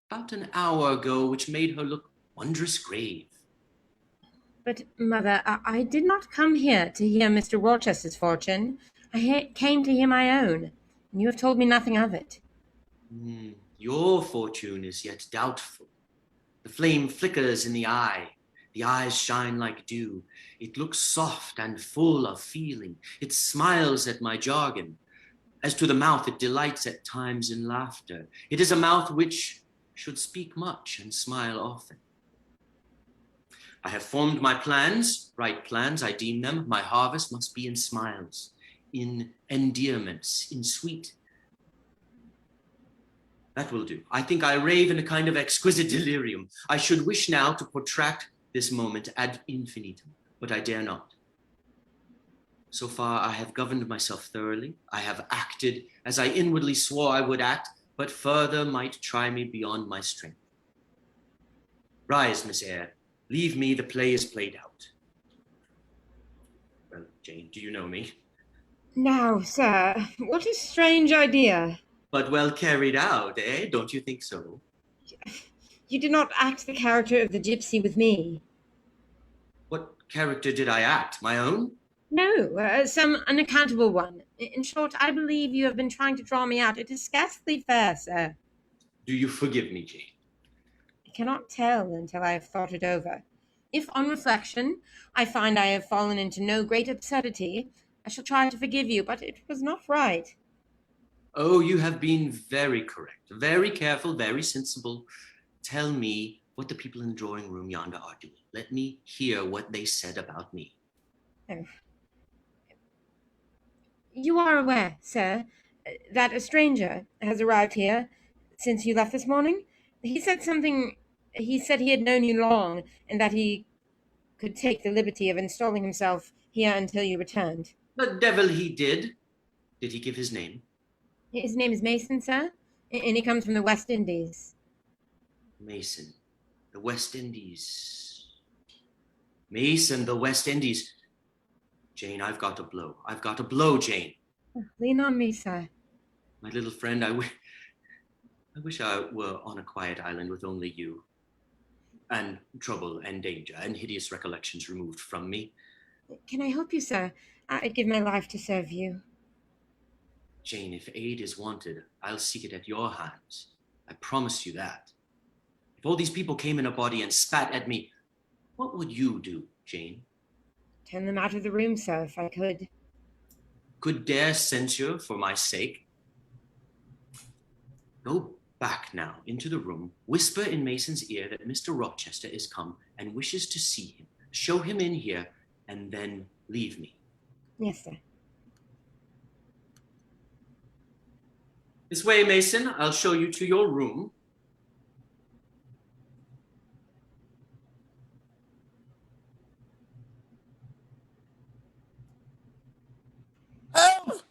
about an hour ago which made her look wondrous grave. But, Mother, I did not come here to hear Mr. Rochester's fortune. I came to hear my own, and you have told me nothing of it. Your fortune is yet doubtful. The flame flickers in the eye. The eyes shine like dew. It looks soft and full of feeling. It smiles at my jargon. As to the mouth, it delights at times in laughter. It is a mouth which should speak much and smile often. I have formed my plans, right plans, I deem them. My harvest must be in smiles, in endearments, in sweet. That will do. I think I rave in a kind of exquisite delirium. I should wish now to protract this moment ad infinitum, but I dare not. So far, I have governed myself thoroughly. I have acted as I inwardly swore I would act, but further might try me beyond my strength. Rise, Miss Eyre. Leave me, the play is played out. Well, Jane, do you know me? Now, sir, what a strange idea. But well carried out, eh? Don't you think so? You did not act the character of the gypsy with me. What character did I act? My own? No, some unaccountable one. In short, I believe you have been trying to draw me out. It is scarcely fair, sir. Do you forgive me, Jane? I cannot tell until I have thought it over. If, on reflection, I find I have fallen into no great absurdity, I shall try to forgive you, but it was not right. Oh, you have been very correct, very careful, very sensible. Tell me what the people in the drawing room yonder are doing. Let me hear what they said about me. Oh. You are aware, sir, that a stranger has arrived here since you left this morning? He said he had known you long, and that he could take the liberty of installing himself here until you returned. The devil he did. Did he give his name? His name is Mason, sir, and he comes from the West Indies. Mason, the West Indies. Mason, the West Indies. Jane, I've got a blow. I've got a blow, Jane. Oh, lean on me, sir. My little friend, I wish I were on a quiet island with only you. And trouble and danger and hideous recollections removed from me. Can I help you, sir? I'd give my life to serve you. Jane, if aid is wanted, I'll seek it at your hands. I promise you that. If all these people came in a body and spat at me, what would you do, Jane? Turn them out of the room, sir, if I could. Could dare censure for my sake? Go back now into the room, whisper in Mason's ear that Mr. Rochester is come and wishes to see him. Show him in here, and then leave me. Yes, sir. This way, Mason. I'll show you to your room. Help!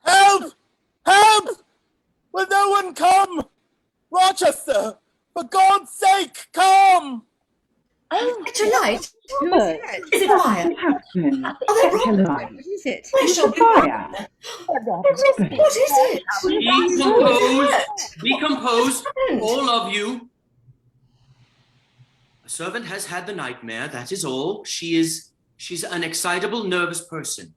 Help! Help! Will no one come? Rochester, for God's sake, come! Oh, it's a light. Who is it? Is it fire? What happened? Oh, they're Hello. What is it? Where shall we Fire. What is it? Be composed. Be composed, all of you. A servant has had the nightmare, that is all. She's an excitable, nervous person.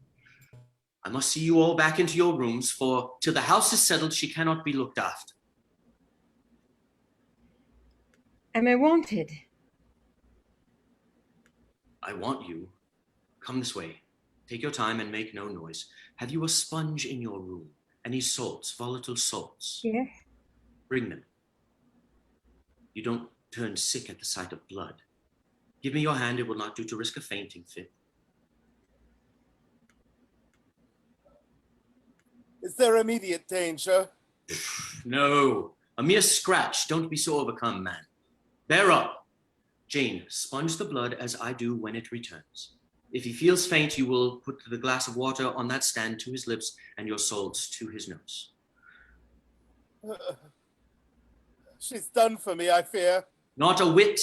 I must see you all back into your rooms, for till the house is settled, she cannot be looked after. Am I wanted? I want you. Come this way. Take your time and make no noise. Have you a sponge in your room? Any salts, volatile salts? Yes. Bring them. You don't turn sick at the sight of blood. Give me your hand. It will not do to risk a fainting fit. Is there immediate danger? No. A mere scratch. Don't be so overcome, man. Bear up. Jane, sponge the blood as I do when it returns. If he feels faint, you will put the glass of water on that stand to his lips and your salts to his nose. She's done for me, I fear. Not a whit.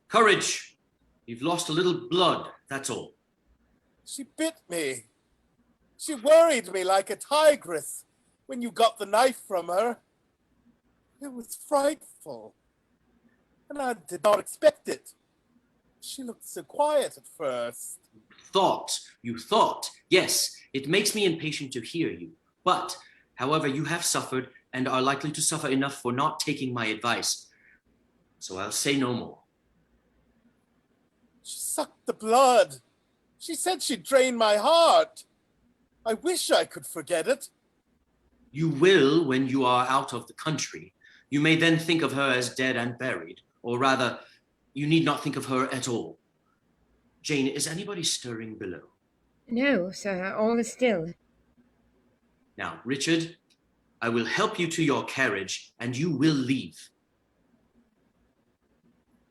Courage. You've lost a little blood, that's all. She bit me. She worried me like a tigress when you got the knife from her. It was frightful. And I did not expect it. She looked so quiet at first. You thought. Yes, it makes me impatient to hear you. But, however, you have suffered and are likely to suffer enough for not taking my advice. So I'll say no more. She sucked the blood. She said she'd drain my heart. I wish I could forget it. You will when you are out of the country. You may then think of her as dead and buried, or rather, you need not think of her at all. Jane, is anybody stirring below? No, sir, all is still. Now, Richard, I will help you to your carriage, and you will leave.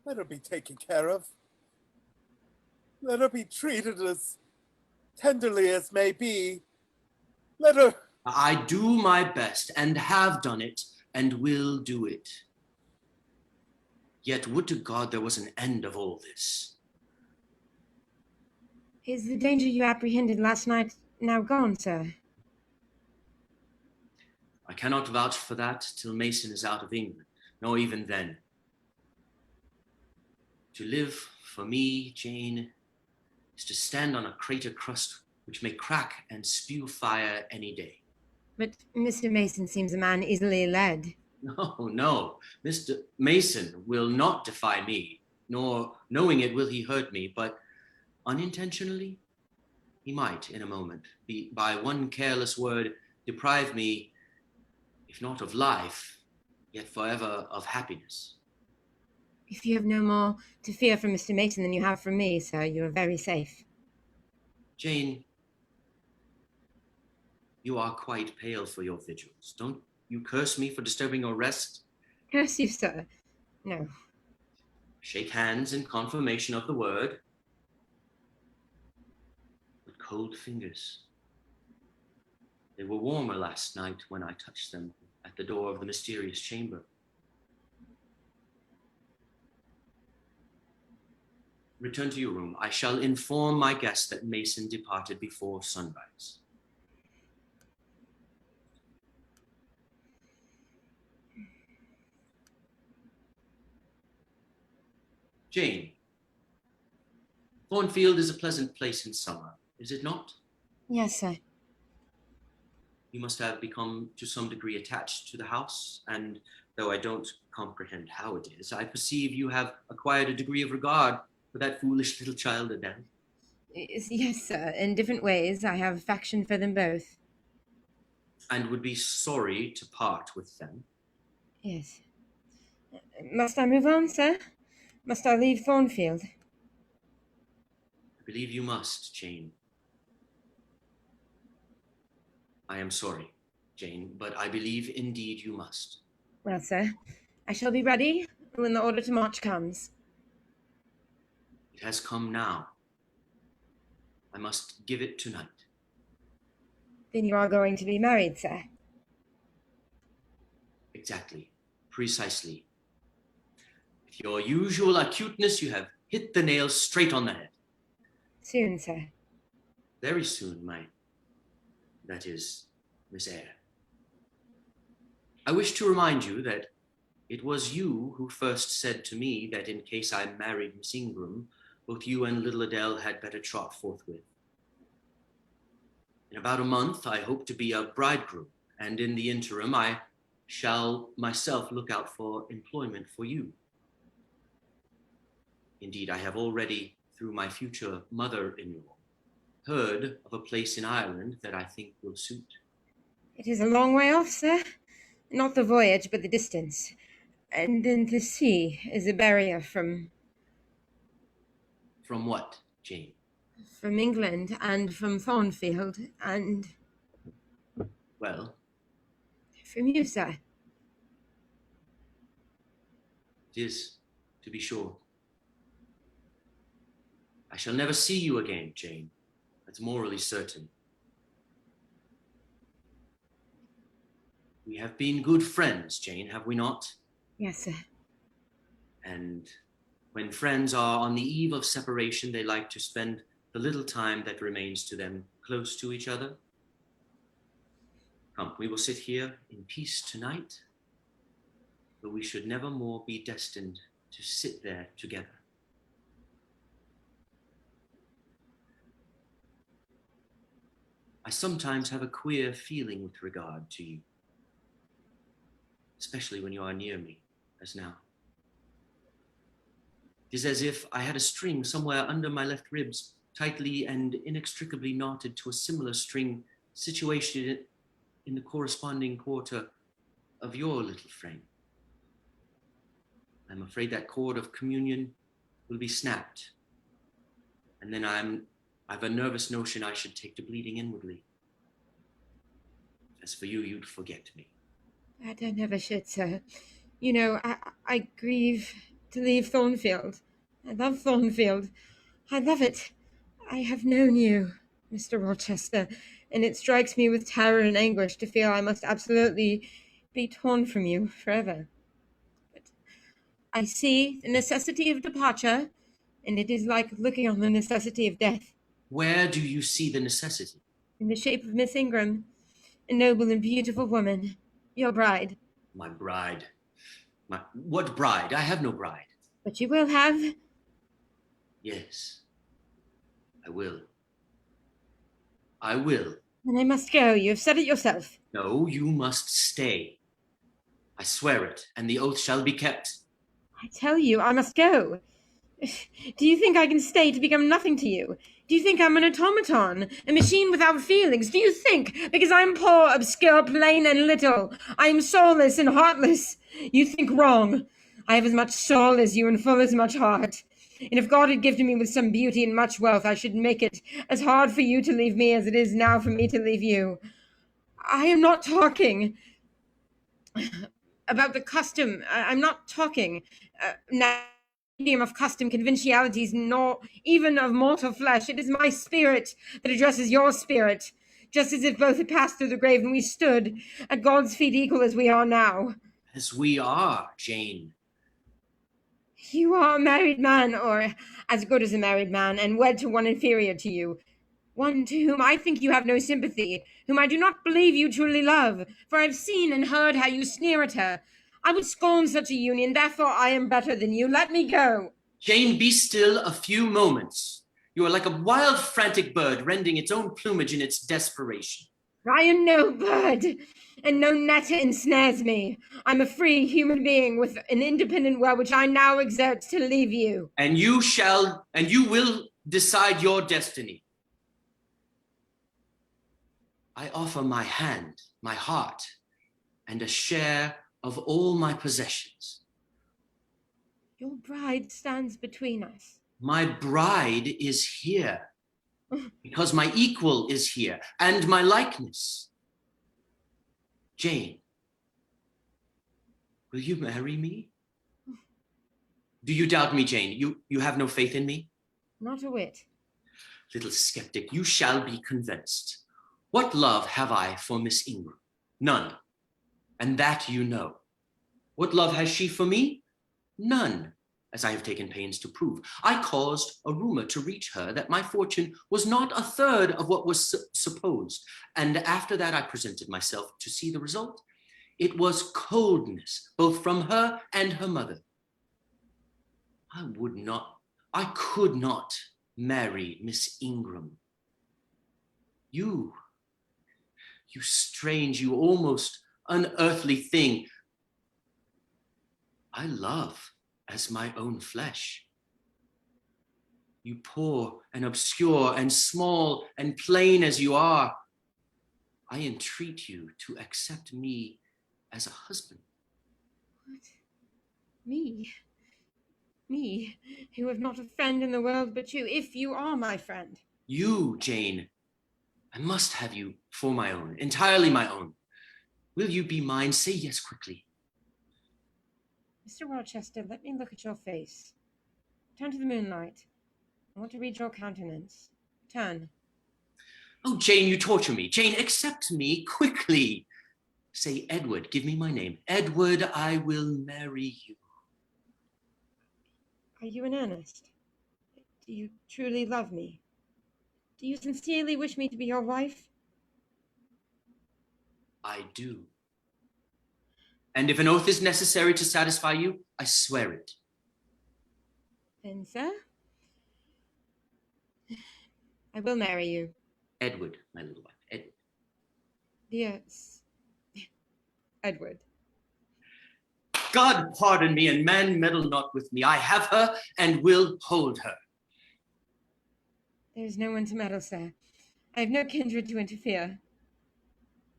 Let her be taken care of. Let her be treated as tenderly as may be. Let her... I do my best, and have done it, and will do it. Yet would to God there was an end of all this. Is the danger you apprehended last night now gone, sir? I cannot vouch for that till Mason is out of England, nor even then. To live, for me, Jane, is to stand on a crater crust which may crack and spew fire any day. But Mr. Mason seems a man easily led. No, no. Mr. Mason will not defy me, nor knowing it will he hurt me, but unintentionally, he might, in a moment, by one careless word, deprive me, if not of life, yet forever of happiness. If you have no more to fear from Mr. Mason than you have from me, sir, you are very safe. Jane, you are quite pale for your vigils. Don't you curse me for disturbing your rest? Curse you, sir? No. Shake hands in confirmation of the word. With cold fingers. They were warmer last night when I touched them at the door of the mysterious chamber. Return to your room. I shall inform my guest that Mason departed before sunrise. Jane, Thornfield is a pleasant place in summer, is it not? Yes, sir. You must have become to some degree attached to the house, and though I don't comprehend how it is, I perceive you have acquired a degree of regard for that foolish little child, Adele. Yes, sir. In different ways, I have affection for them both. And would be sorry to part with them. Yes. Must I move on, sir? Must I leave Thornfield? I believe you must, Jane. I am sorry, Jane, but I believe indeed you must. Well, sir, I shall be ready when the order to march comes. It has come now. I must give it tonight. Then you are going to be married, sir? Exactly. Precisely. With your usual acuteness, you have hit the nail straight on the head. Soon, sir. Very soon, that is, Miss Eyre. I wish to remind you that it was you who first said to me that in case I married Miss Ingram, both you and little Adele had better trot forthwith. In about a month, I hope to be a bridegroom, and in the interim, I shall myself look out for employment for you. Indeed, I have already, through my future mother-in-law, heard of a place in Ireland that I think will suit. It is a long way off, sir. Not the voyage, but the distance. And then the sea is a barrier from... From what, Jane? From England and from Thornfield and... Well? From you, sir. It is, to be sure. I shall never see you again, Jane. That's morally certain. We have been good friends, Jane, have we not? Yes, sir. And when friends are on the eve of separation, they like to spend the little time that remains to them close to each other. Come, we will sit here in peace tonight, but we should never more be destined to sit there together. I sometimes have a queer feeling with regard to you, especially when you are near me, as now. It is as if I had a string somewhere under my left ribs, tightly and inextricably knotted to a similar string situated in the corresponding quarter of your little frame. I'm afraid that cord of communion will be snapped. And then I've a nervous notion I should take to bleeding inwardly. As for you, you'd forget me. That I never should, sir. You know, I grieve to leave Thornfield. I love Thornfield. I love it. I have known you, Mr. Rochester, and it strikes me with terror and anguish to feel I must absolutely be torn from you forever. But I see the necessity of departure, and it is like looking on the necessity of death. Where do you see the necessity? In the shape of Miss Ingram, a noble and beautiful woman, your bride. My bride? What bride? I have no bride. But you will have. Yes, I will. I will. Then I must go. You have said it yourself. No, you must stay. I swear it, and the oath shall be kept. I tell you, I must go. Do you think I can stay to become nothing to you? Do you think I'm an automaton, a machine without feelings? Do you think, because I'm poor, obscure, plain, and little, I am soulless and heartless? You think wrong. I have as much soul as you and full as much heart. And if God had gifted me with some beauty and much wealth, I should make it as hard for you to leave me as it is now for me to leave you. I am not talking about the custom. I'm not talking now. Medium of custom conventionalities, nor even of mortal flesh. It is my spirit that addresses your spirit, just as if both had passed through the grave and we stood at God's feet equal as we are now. As we are, Jane. You are a married man, or as good as a married man, and wed to one inferior to you. One to whom I think you have no sympathy, whom I do not believe you truly love, for I have seen and heard how you sneer at her. I would scorn such a union, therefore I am better than you. Let me go. Jane, be still a few moments. You are like a wild, frantic bird, rending its own plumage in its desperation. I am no bird, and no net ensnares me. I'm a free human being with an independent will which I now exert to leave you. And you will decide your destiny. I offer my hand, my heart, and a share of all my possessions. Your bride stands between us. My bride is here, because my equal is here, and my likeness. Jane, will you marry me? Do you doubt me, Jane? You have no faith in me? Not a whit. Little skeptic, you shall be convinced. What love have I for Miss Ingram? None. And that you know. What love has she for me? None, as I have taken pains to prove. I caused a rumor to reach her that my fortune was not a third of what was supposed. And after that I presented myself to see the result. It was coldness, both from her and her mother. I could not marry Miss Ingram. You strange, you almost unearthly thing, I love as my own flesh. You poor and obscure and small and plain as you are, I entreat you to accept me as a husband. What? Me? Me, who have not a friend in the world but you, if you are my friend. You, Jane, I must have you for my own, entirely my own. Will you be mine? Say yes quickly. Mr. Rochester, let me look at your face. Turn to the moonlight. I want to read your countenance. Turn. Oh, Jane, you torture me. Jane, accept me quickly. Say, Edward, give me my name. Edward, I will marry you. Are you in earnest? Do you truly love me? Do you sincerely wish me to be your wife? I do. And if an oath is necessary to satisfy you, I swear it. Then, sir, I will marry you. Edward, my little wife, Edward. Yes, Edward. God pardon me, and man meddle not with me. I have her and will hold her. There is no one to meddle, sir. I have no kindred to interfere.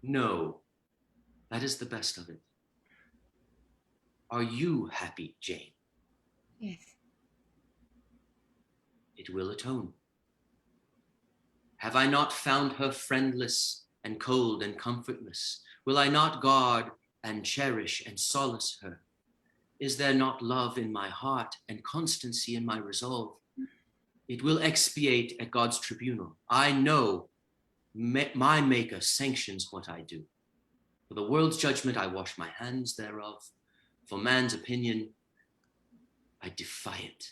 No, that is the best of it. Are you happy, Jane? Yes. It will atone. Have I not found her friendless and cold and comfortless? Will I not guard and cherish and solace her? Is there not love in my heart and constancy in my resolve? It will expiate at God's tribunal. I know my Maker sanctions what I do. For the world's judgment, I wash my hands thereof. For man's opinion, I defy it.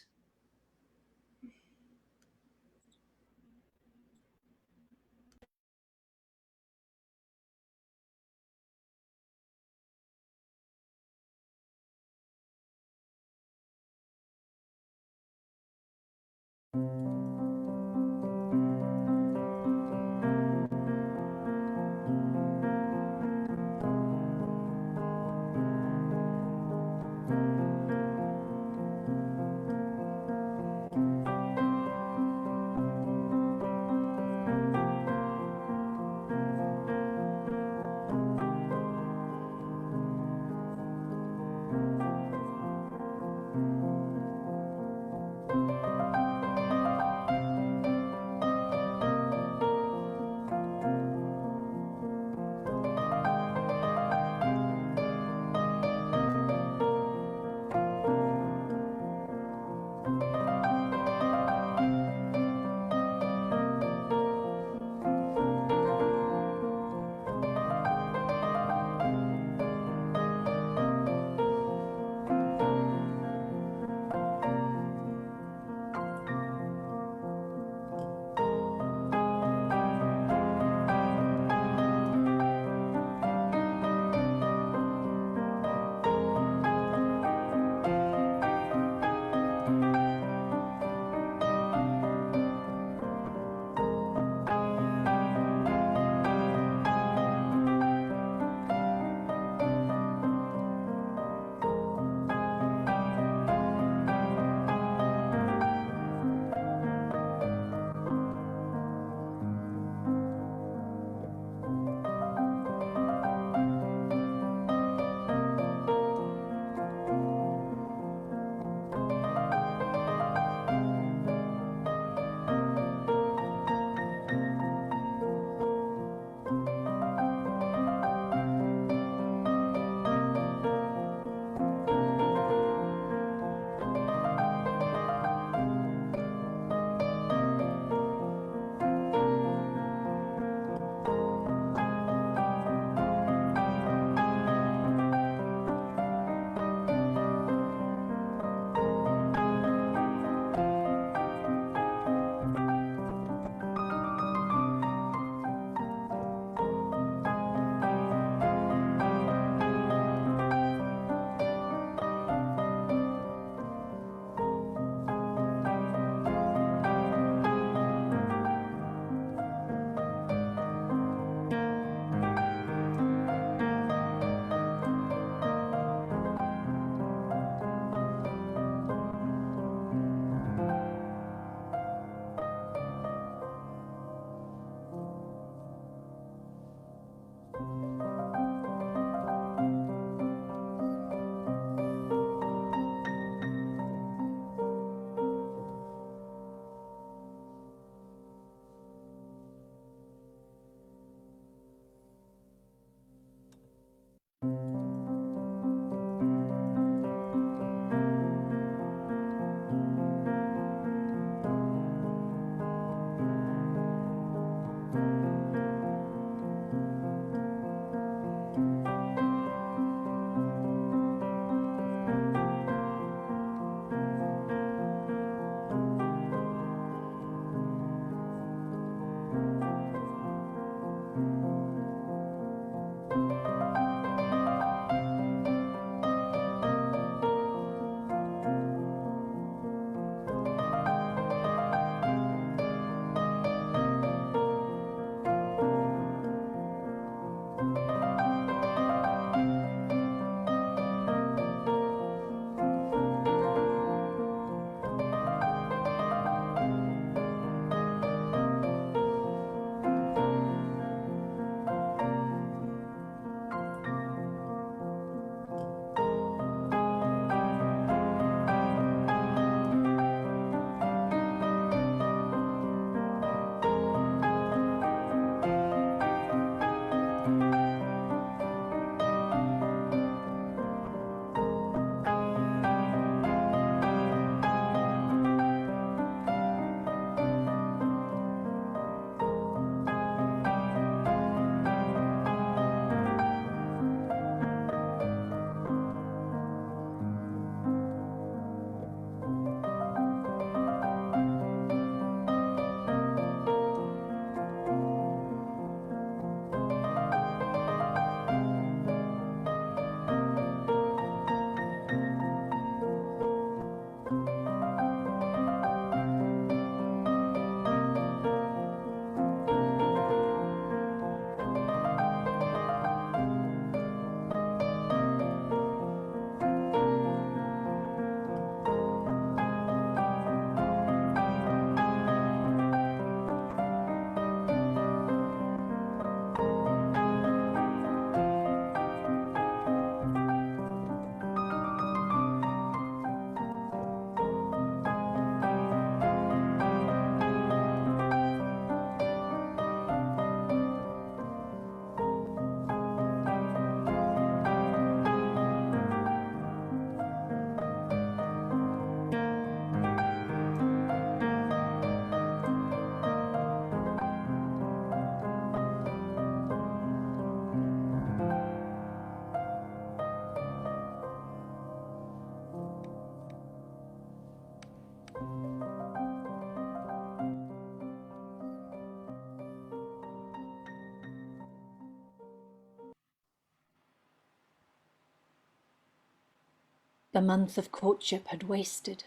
The month of courtship had wasted.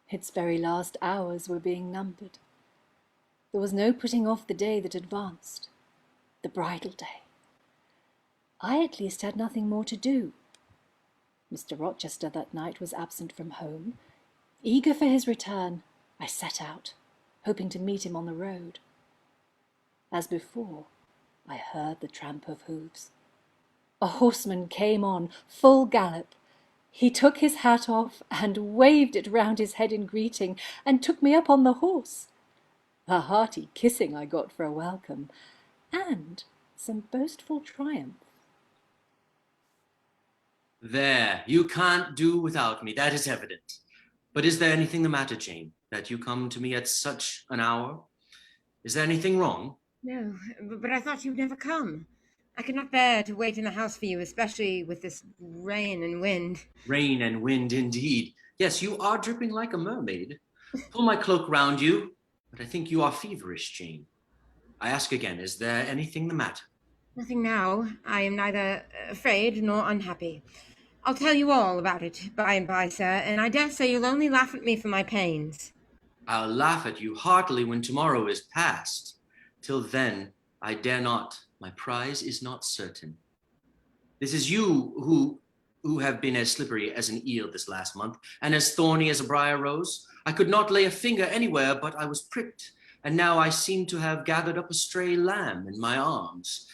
Its very last hours were being numbered. There was no putting off the day that advanced, the bridal day. I at least had nothing more to do. Mr. Rochester that night was absent from home. Eager for his return, I set out, hoping to meet him on the road. As before, I heard the tramp of hooves. A horseman came on, full gallop. He took his hat off and waved it round his head in greeting, and took me up on the horse. A hearty kissing I got for a welcome, and some boastful triumph. There, you can't do without me, that is evident. But is there anything the matter, Jane, that you come to me at such an hour? Is there anything wrong? No, but I thought you'd never come. I could not bear to wait in the house for you, especially with this rain and wind. Rain and wind, indeed. Yes, you are dripping like a mermaid. Pull my cloak round you, but I think you are feverish, Jane. I ask again, is there anything the matter? Nothing now. I am neither afraid nor unhappy. I'll tell you all about it by and by, sir, and I dare say you'll only laugh at me for my pains. I'll laugh at you heartily when tomorrow is past. Till then, I dare not. My prize is not certain. This is you who have been as slippery as an eel this last month, and as thorny as a briar rose. I could not lay a finger anywhere but I was pricked, and now I seem to have gathered up a stray lamb in my arms.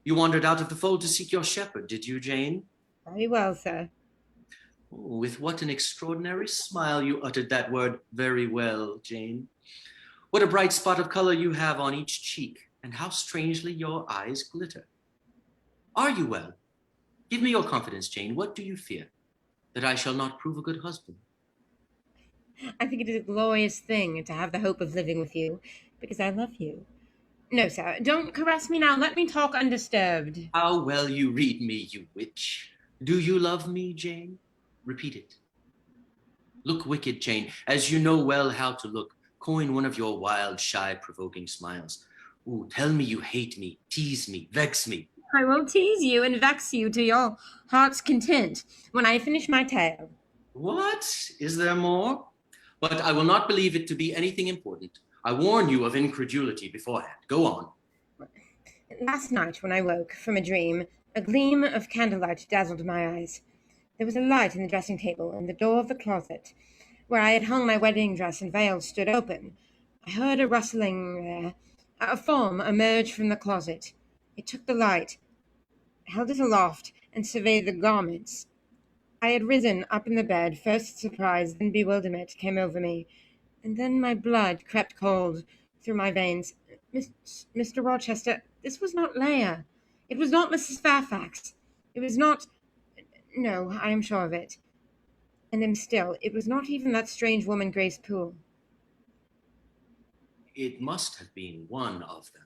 You wandered out of the fold to seek your shepherd, did you, Jane? Very well, sir. Oh, with what an extraordinary smile you uttered that word, very well, Jane. What a bright spot of color you have on each cheek, and how strangely your eyes glitter. Are you well? Give me your confidence, Jane. What do you fear? That I shall not prove a good husband? I think it is a glorious thing to have the hope of living with you, because I love you. No, sir, don't caress me now. Let me talk undisturbed. How well you read me, you witch. Do you love me, Jane? Repeat it. Look wicked, Jane, as you know well how to look. Coin one of your wild, shy, provoking smiles. Ooh, tell me you hate me, tease me, vex me. I will tease you and vex you to your heart's content when I finish my tale. What? Is there more? But I will not believe it to be anything important. I warn you of incredulity beforehand. Go on. Last night when I woke from a dream, a gleam of candlelight dazzled my eyes. There was a light in the dressing table, and the door of the closet, where I had hung my wedding dress and veil, stood open. I heard a rustling there. A form emerged from the closet. It took the light, held it aloft, and surveyed the garments. I had risen up in the bed. First surprise, then bewilderment came over me, and then my blood crept cold through my veins. Mr. Rochester, this was not Leah. It was not Mrs. Fairfax. It was not... No, I am sure of it. And am still. It was not even that strange woman, Grace Poole. It must have been one of them.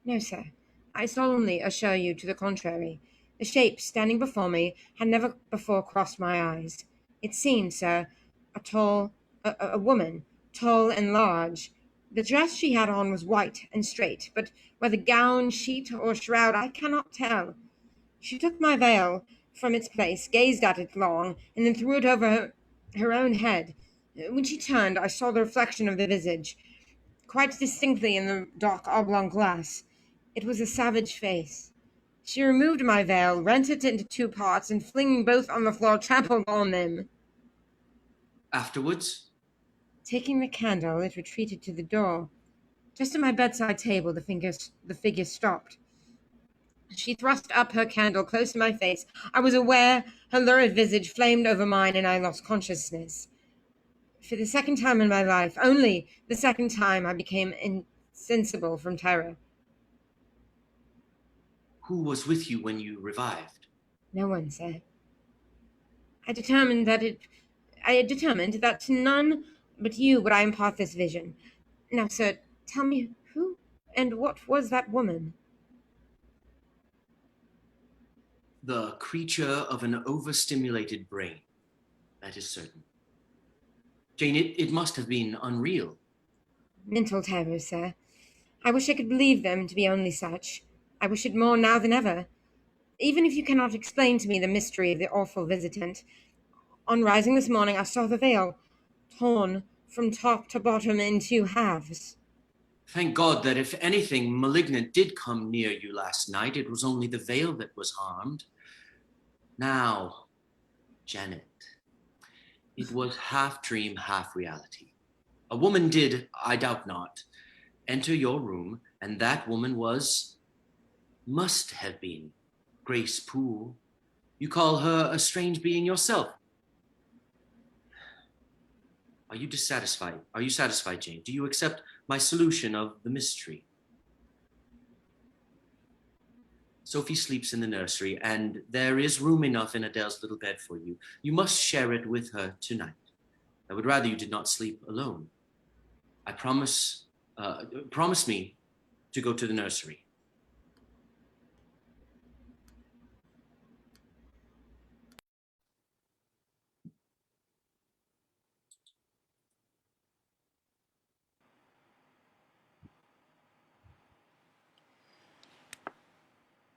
No, sir. I solemnly assure you to the contrary. The shape standing before me had never before crossed my eyes. It seemed, sir, a woman, tall and large. The dress she had on was white and straight, but whether gown, sheet, or shroud, I cannot tell. She took my veil from its place, gazed at it long, and then threw it over her own head. When she turned, I saw the reflection of the visage, quite distinctly in the dark oblong glass. It was a savage face. She removed my veil, rent it into two parts, and flinging both on the floor, trampled on them. Afterwards? Taking the candle, it retreated to the door. Just at my bedside table, the figure stopped. She thrust up her candle close to my face. I was aware her lurid visage flamed over mine, and I lost consciousness. For the second time in my life, only the second time, I became insensible from terror. Who was with you when you revived? No one, sir. I determined that to none but you would I impart this vision. Now, sir, tell me who and what was that woman? The creature of an overstimulated brain. That is certain. Jane, it must have been unreal. Mental terrors, sir. I wish I could believe them to be only such. I wish it more now than ever. Even if you cannot explain to me the mystery of the awful visitant, On rising this morning, I saw the veil torn from top to bottom in two halves. Thank God that if anything malignant did come near you last night, it was only the veil that was harmed. Now, Janet, it was half dream, half reality. A woman did, I doubt not, enter your room, and that woman must have been, Grace Poole. You call her a strange being yourself. Are you dissatisfied? Are you satisfied, Jane? Do you accept my solution of the mystery? Sophie sleeps in the nursery, and there is room enough in Adele's little bed for you. You must share it with her tonight. I would rather you did not sleep alone. I promise me to go to the nursery.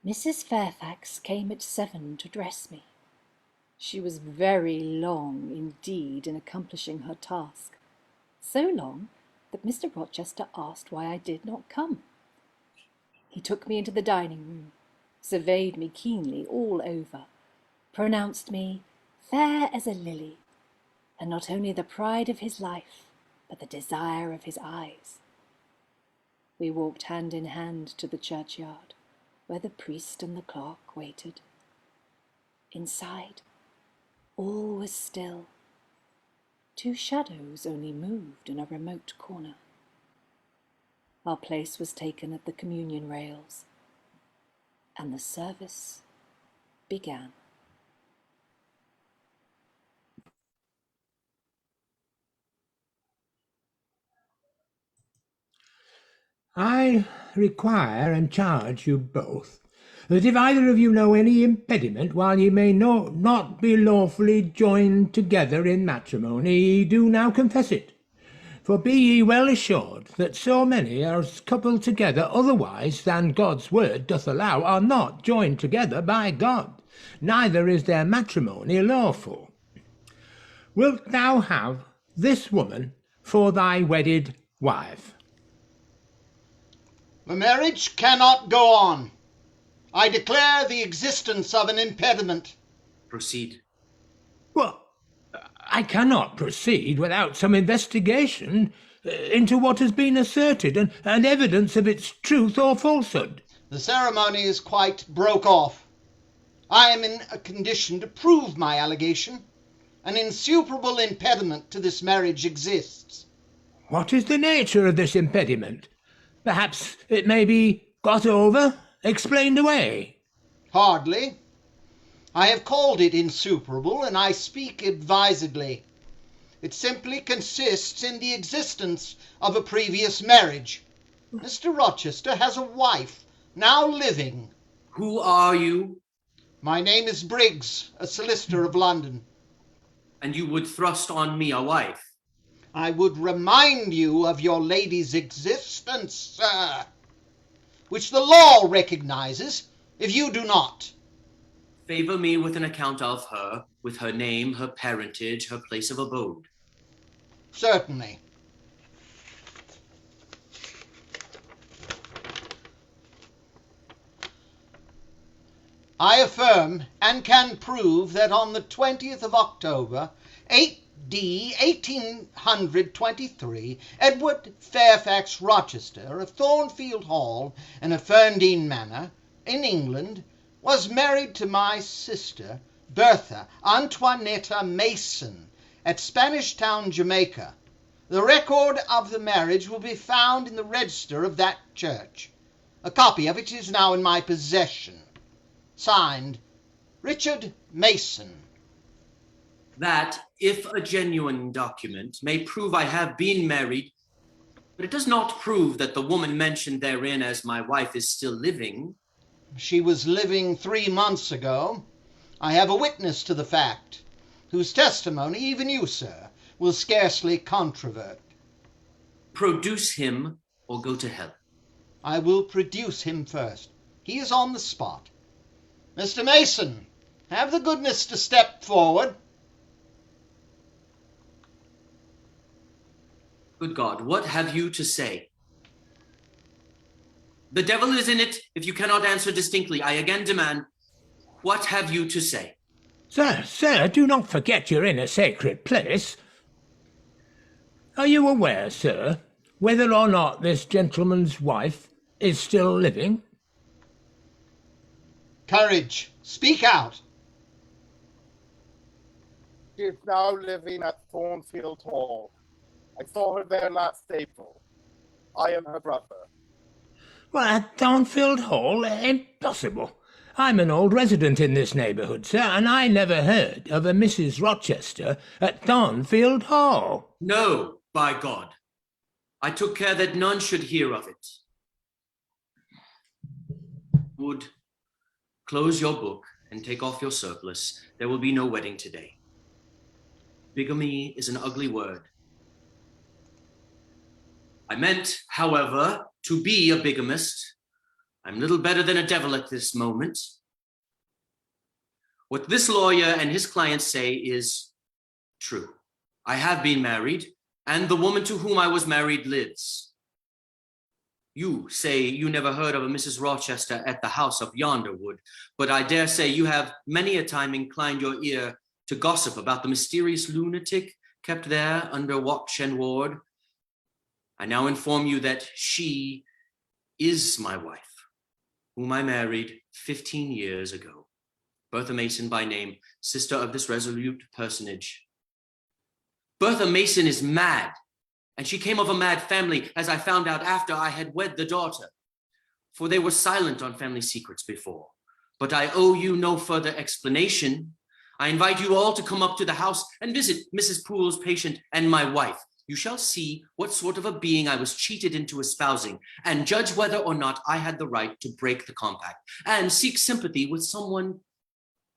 Mrs. Fairfax came at 7 to dress me. She was very long indeed in accomplishing her task, so long that Mr. Rochester asked why I did not come. He took me into the dining room, surveyed me keenly all over, pronounced me fair as a lily, and not only the pride of his life, but the desire of his eyes. We walked hand in hand to the churchyard, where the priest and the clerk waited. Inside, all was still. 2 shadows only moved in a remote corner. Our place was taken at the communion rails, and the service began. I require and charge you both that if either of you know any impediment while ye may not be lawfully joined together in matrimony, ye do now confess it. For be ye well assured that so many as coupled together otherwise than God's word doth allow are not joined together by God, neither is their matrimony lawful. Wilt thou have this woman for thy wedded wife? The marriage cannot go on. I declare the existence of an impediment. Proceed. Well, I cannot proceed without some investigation into what has been asserted and evidence of its truth or falsehood. The ceremony is quite broke off. I am in a condition to prove my allegation. An insuperable impediment to this marriage exists. What is the nature of this impediment? Perhaps it may be got over, explained away. Hardly. I have called it insuperable, and I speak advisedly. It simply consists in the existence of a previous marriage. Mr. Rochester has a wife, now living. Who are you? My name is Briggs, a solicitor of London. And you would thrust on me a wife? I would remind you of your lady's existence, sir, which the law recognizes, if you do not. Favor me with an account of her, with her name, her parentage, her place of abode. Certainly. I affirm and can prove that on the 20th of October, D. 1823, Edward Fairfax Rochester of Thornfield Hall and of Ferndean Manor, in England, was married to my sister, Bertha Antoinetta Mason, at Spanish Town, Jamaica. The record of the marriage will be found in the register of that church. A copy of it is now in my possession. Signed, Richard Mason. That, if a genuine document, may prove I have been married, but it does not prove that the woman mentioned therein as my wife is still living. She was living 3 months ago. I have a witness to the fact, whose testimony even you, sir, will scarcely controvert. Produce him or go to hell. I will produce him first. He is on the spot. Mr. Mason, have the goodness to step forward. Good God, what have you to say? The devil is in it if you cannot answer distinctly. I again demand, what have you to say? Sir, do not forget you're in a sacred place. Are you aware, sir, whether or not this gentleman's wife is still living? Courage! Speak out! She is now living at Thornfield Hall. I saw her there last April. I am her brother. Well, at Thornfield Hall? Impossible. I'm an old resident in this neighbourhood, sir, and I never heard of a Mrs. Rochester at Thornfield Hall. No, by God. I took care that none should hear of it. Wood, close your book and take off your surplice. There will be no wedding today. Bigamy is an ugly word. I meant, however, to be a bigamist. I'm little better than a devil at this moment. What this lawyer and his clients say is true. I have been married, and the woman to whom I was married lives. You say you never heard of a Mrs. Rochester at the house of yonder wood, but I dare say you have many a time inclined your ear to gossip about the mysterious lunatic kept there under watch and ward. I now inform you that she is my wife, whom I married 15 years ago. Bertha Mason by name, sister of this resolute personage. Bertha Mason is mad, and she came of a mad family, as I found out after I had wed the daughter, for they were silent on family secrets before. But I owe you no further explanation. I invite you all to come up to the house and visit Mrs. Poole's patient and my wife. You shall see what sort of a being I was cheated into espousing, and judge whether or not I had the right to break the compact, and seek sympathy with someone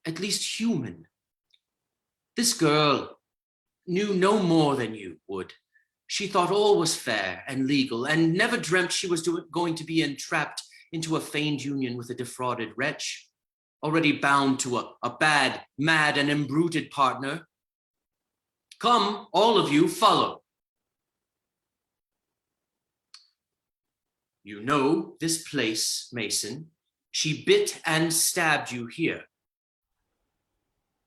at least human. This girl knew no more than you would. She thought all was fair and legal, and never dreamt she was going to be entrapped into a feigned union with a defrauded wretch, already bound to a bad, mad, and embruted partner. Come, all of you, follow. You know this place, Mason. She bit and stabbed you here.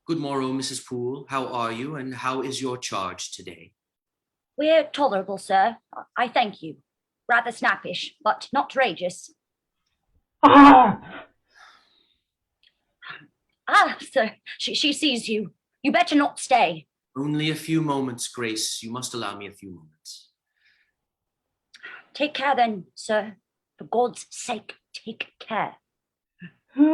Good morrow, Mrs. Poole. How are you, and how is your charge today? We're tolerable, sir. I thank you. Rather snappish, but not courageous. Ah! Sir, she sees you. You better not stay. Only a few moments, Grace. You must allow me a few moments. Take care then, sir. For God's sake, take care. Keep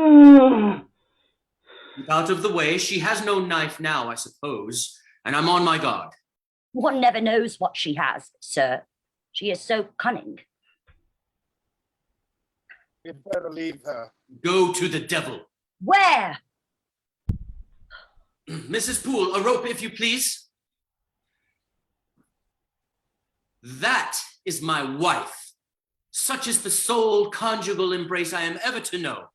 out of the way. She has no knife now, I suppose, and I'm on my guard. One never knows what she has, sir. She is so cunning. You'd better leave her. Go to the devil. Where? Mrs. Poole, a rope, if you please. That is my wife. Such is the sole conjugal embrace I am ever to know.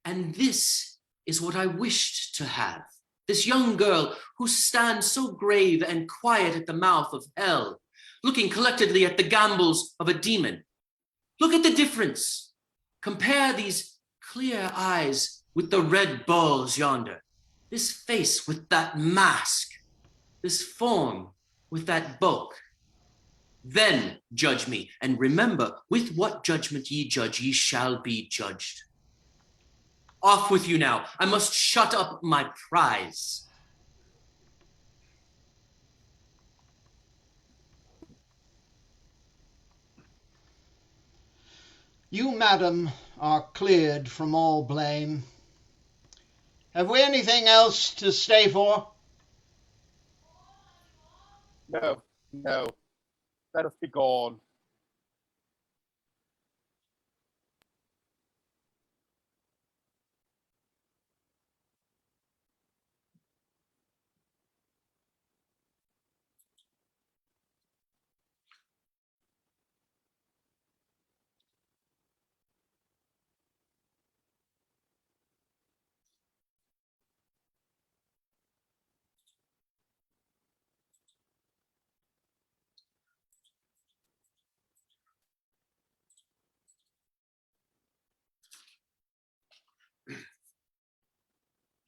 And this is what I wished to have. This young girl who stands so grave and quiet at the mouth of hell, looking collectedly at the gambols of a demon. Look at the difference. Compare these clear eyes with the red balls yonder. This face with that mask. This form with that bulk. Then judge me, and remember, with what judgment ye judge, ye shall be judged. Off with you now. I must shut up my prize. You, madam, are cleared from all blame. Have we anything else to stay for? No, no. Let us be gone.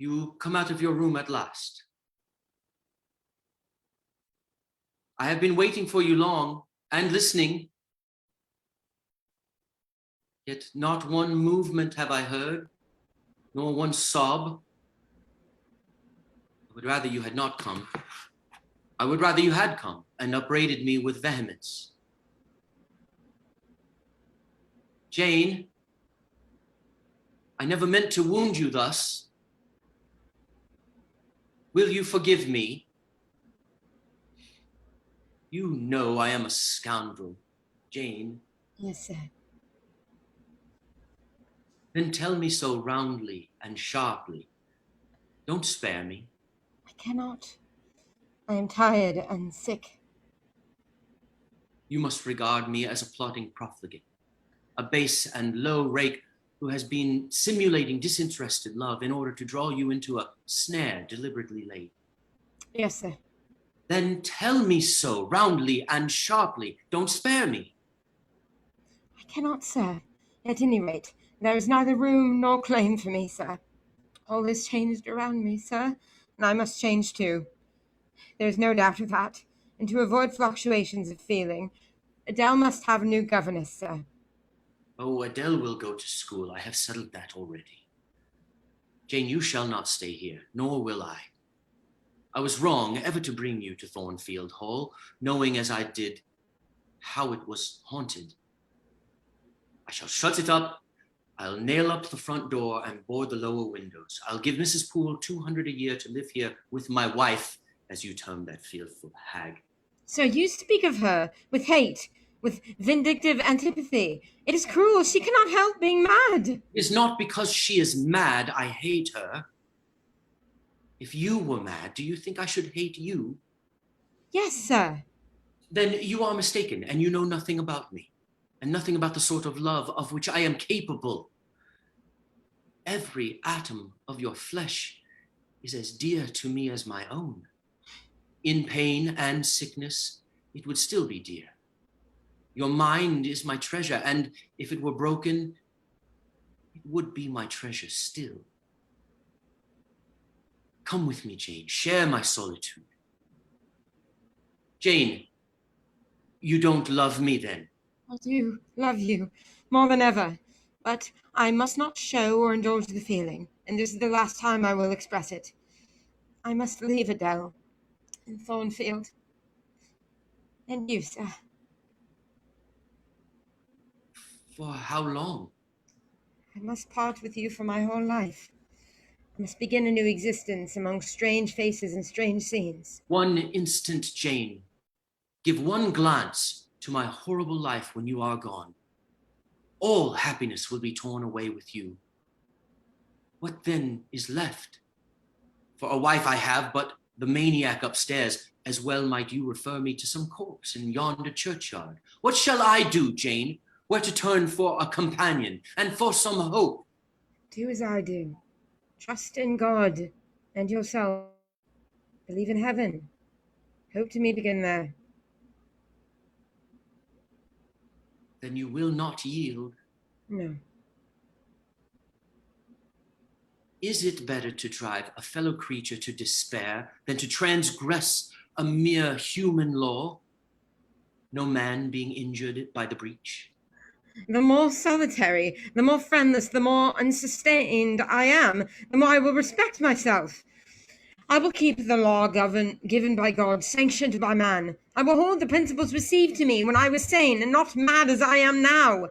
You come out of your room at last. I have been waiting for you long and listening. Yet not one movement have I heard, nor one sob. I would rather you had not come. I would rather you had come and upbraided me with vehemence. Jane, I never meant to wound you thus. Will you forgive me? You know I am a scoundrel, Jane. Yes, sir. Then tell me so roundly and sharply. Don't spare me. I cannot. I am tired and sick. You must regard me as a plotting profligate, a base and low rake who has been simulating disinterested love in order to draw you into a snare deliberately laid. Yes, sir. Then tell me so roundly and sharply. Don't spare me. I cannot, sir. At any rate, there is neither room nor claim for me, sir. All is changed around me, sir, and I must change too. There is no doubt of that, and to avoid fluctuations of feeling, Adele must have a new governess, sir. Oh, Adele will go to school. I have settled that already. Jane, you shall not stay here, nor will I. I was wrong ever to bring you to Thornfield Hall, knowing as I did how it was haunted. I shall shut it up. I'll nail up the front door and board the lower windows. I'll give Mrs. Poole $200 a year to live here with my wife, as you term that fearful hag. So you speak of her with hate, with vindictive antipathy. It is cruel. She cannot help being mad. It is not because she is mad I hate her. If you were mad, do you think I should hate you? Yes, sir. Then you are mistaken, and you know nothing about me, and nothing about the sort of love of which I am capable. Every atom of your flesh is as dear to me as my own. In pain and sickness, it would still be dear. Your mind is my treasure, and if it were broken, it would be my treasure still. Come with me, Jane. Share my solitude. Jane, you don't love me then? I do love you more than ever, but I must not show or indulge the feeling, and this is the last time I will express it. I must leave Adele in Thornfield. And you, sir. For how long? I must part with you for my whole life. I must begin a new existence among strange faces and strange scenes. One instant, Jane. Give one glance to my horrible life when you are gone. All happiness will be torn away with you. What then is left? For a wife I have but the maniac upstairs. As well might you refer me to some corpse in yonder churchyard. What shall I do, Jane? Where to turn for a companion and for some hope? Do as I do. Trust in God and yourself. Believe in heaven. Hope to meet again there. Then you will not yield? No. Is it better to drive a fellow creature to despair than to transgress a mere human law? No man being injured by the breach? The more solitary, the more friendless, the more unsustained I am, the more I will respect myself. I will keep the law given by God, sanctioned by man. I will hold the principles received to me when I was sane and not mad as I am now.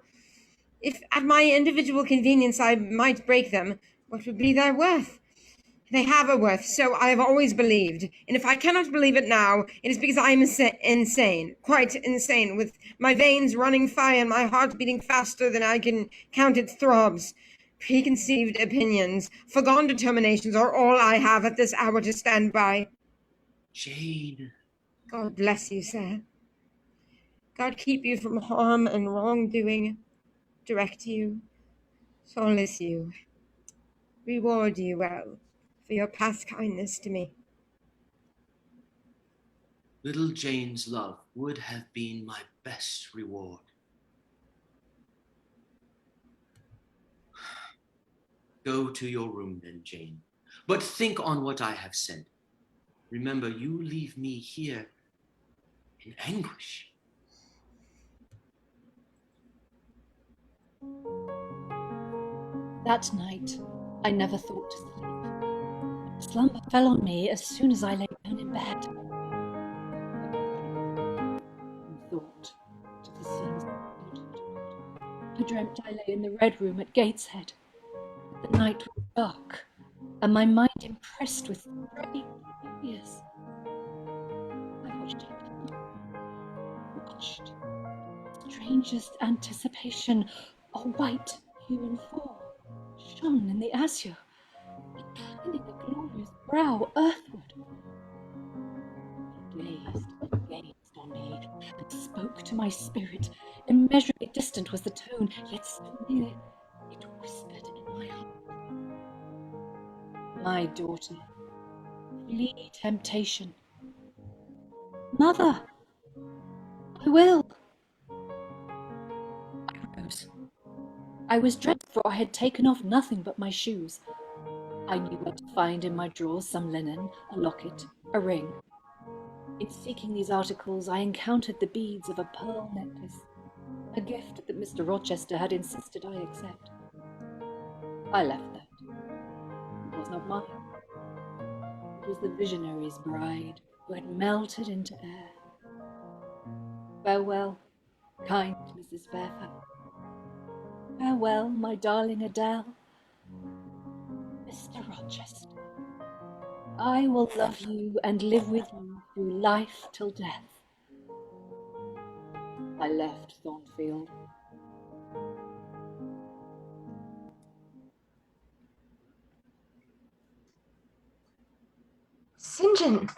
If at my individual convenience I might break them, what would be their worth? They have a worth, so I have always believed. And if I cannot believe it now, it is because I am insane, quite insane, with my veins running fire and my heart beating faster than I can count its throbs. Preconceived opinions, foregone determinations are all I have at this hour to stand by. Jane. God bless you, sir. God keep you from harm and wrongdoing, direct you, solace you, reward you well for your past kindness to me. Little Jane's love would have been my best reward. Go to your room then, Jane. But think on what I have said. Remember, you leave me here in anguish. That night, I never thought to sleep. Slumber fell on me as soon as I lay down in bed. And thought of the scenes I dreamt I lay in the Red Room at Gateshead. The night was dark, and my mind impressed with strange ideas. I watched it. Watched. Strangest anticipation, a white human form shone in the azure, inclining a glorious brow earthward. It gazed on me, and spoke to my spirit. Immeasurably distant was the tone, yet so near it whispered in my heart. My daughter, flee temptation. Mother, I will. I rose. I was dressed, for I had taken off nothing but my shoes. I knew where to find in my drawers some linen, a locket, a ring. In seeking these articles, I encountered the beads of a pearl necklace, a gift that Mr. Rochester had insisted I accept. I left that. It was not mine. It was the visionary's bride who had melted into air. Farewell, kind Mrs. Fairfax. Farewell, my darling Adele. Mr. Rochester, I will love you and live with you through life till death. I left Thornfield. St. John,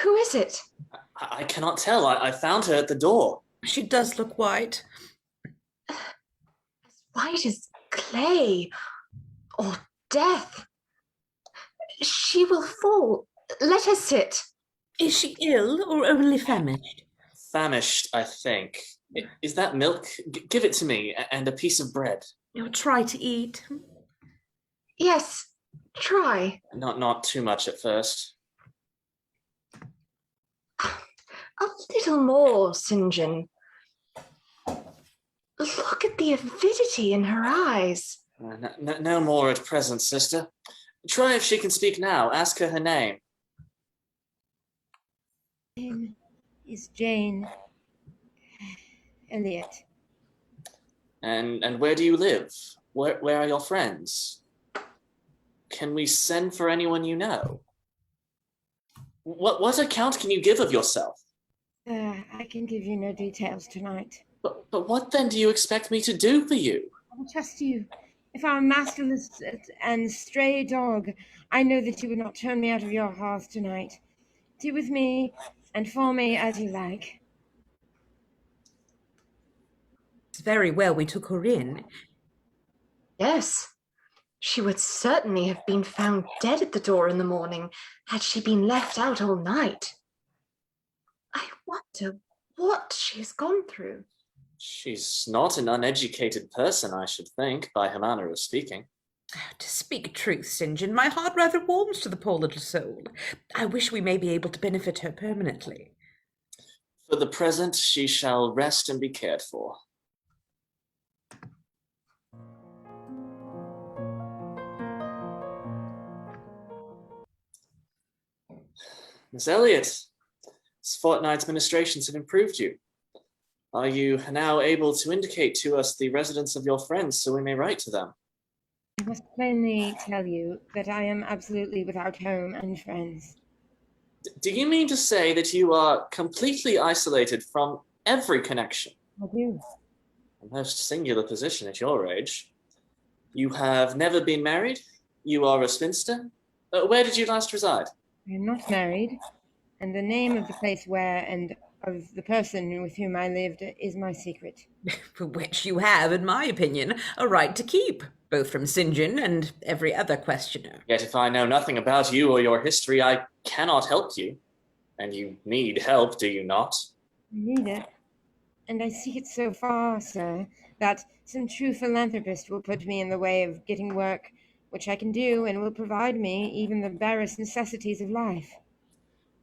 who is it? I cannot tell. I found her at the door. She does look white. As white as clay or death. She will fall. Let her sit. Is she ill or only famished? Famished, I think. Is that milk? Give it to me, and a piece of bread. You'll try to eat. Yes, try. Not too much at first. A little more, St. John. Look at the avidity in her eyes. No more at present, sister. Try if she can speak now. Ask her name. Name is Jane Elliot. And where do you live? Where are your friends? Can we send for anyone you know? What account can you give of yourself? I can give you no details tonight. But what then do you expect me to do for you? I will trust you. If I'm a masterless and stray dog, I know that you would not turn me out of your hearth tonight. Do with me and for me as you like. It's very well we took her in. Yes, she would certainly have been found dead at the door in the morning had she been left out all night. I wonder what she has gone through. She's not an uneducated person, I should think, by her manner of speaking. To speak truth, St. John, my heart rather warms to the poor little soul. I wish we may be able to benefit her permanently. For the present, she shall rest and be cared for. Miss Elliot, this fortnight's ministrations have improved you. Are you now able to indicate to us the residence of your friends so we may write to them? I must plainly tell you that I am absolutely without home and friends. Do you mean to say that you are completely isolated from every connection? I do. A most singular position at your age. You have never been married? You are a spinster? Where did you last reside? I am not married, and the name of the place where and of the person with whom I lived is my secret. For which you have, in my opinion, a right to keep, both from St. John and every other questioner. Yet if I know nothing about you or your history, I cannot help you. And you need help, do you not? I need it, and I seek it so far, sir, that some true philanthropist will put me in the way of getting work which I can do and will provide me even the barest necessities of life.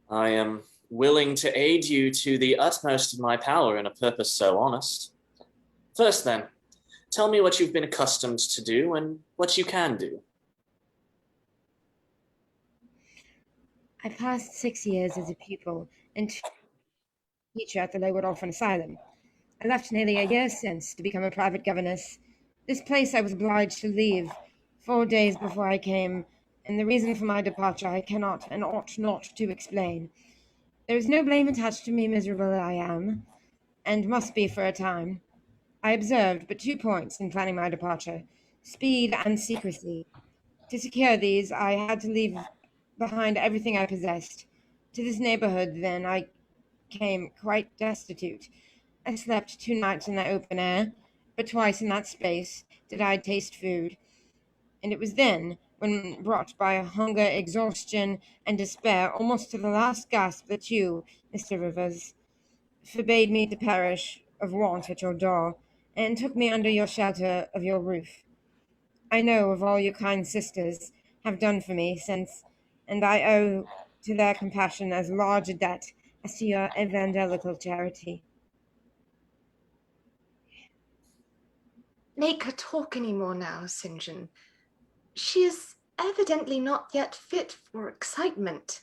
I am willing to aid you to the utmost of my power in a purpose so honest. First then, tell me what you've been accustomed to do and what you can do. I passed 6 years as a pupil and teacher at the Lowood Orphan Asylum. I left nearly a year since to become a private governess. This place I was obliged to leave 4 days before I came, and the reason for my departure I cannot and ought not to explain. There is no blame attached to me, miserable I am, and must be for a time. I observed but 2 points in planning my departure: speed and secrecy. To secure these, I had to leave behind everything I possessed. To this neighborhood, then, I came quite destitute. I slept 2 nights in the open air, but twice in that space did I taste food. And it was then, when brought by hunger, exhaustion, and despair almost to the last gasp, that you, Mr. Rivers, forbade me to perish of want at your door, and took me under your shelter of your roof. I know of all your kind sisters have done for me since, and I owe to their compassion as large a debt as to your evangelical charity. Make her talk any more now, St. John. She is evidently not yet fit for excitement.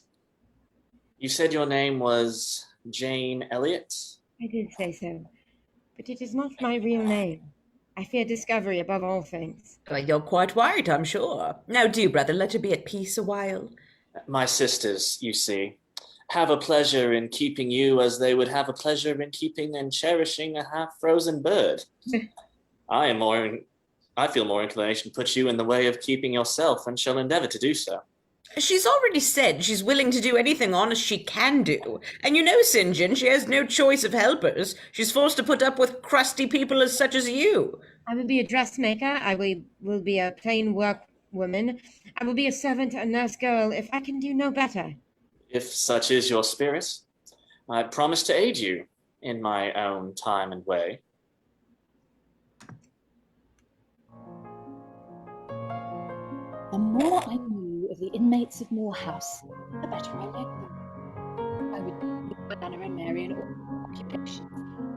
You said your name was Jane Elliot? I did say so, but it is not my real name. I fear discovery above all things. You're quite right, I'm sure. Now do, brother, let her be at peace a while. My sisters, you see, have a pleasure in keeping you as they would have a pleasure in keeping and cherishing a half-frozen bird. I feel more inclination to put you in the way of keeping yourself and shall endeavour to do so. She's already said she's willing to do anything honest she can do. And you know, St. John, she has no choice of helpers. She's forced to put up with crusty people as such as you. I will be a dressmaker. I will be a plain workwoman. I will be a servant, a nurse girl, if I can do no better. If such is your spirit, I promise to aid you in my own time and way. The more I knew of the inmates of Moor House, the better I liked them. I would meet Anna and Mary in all occupations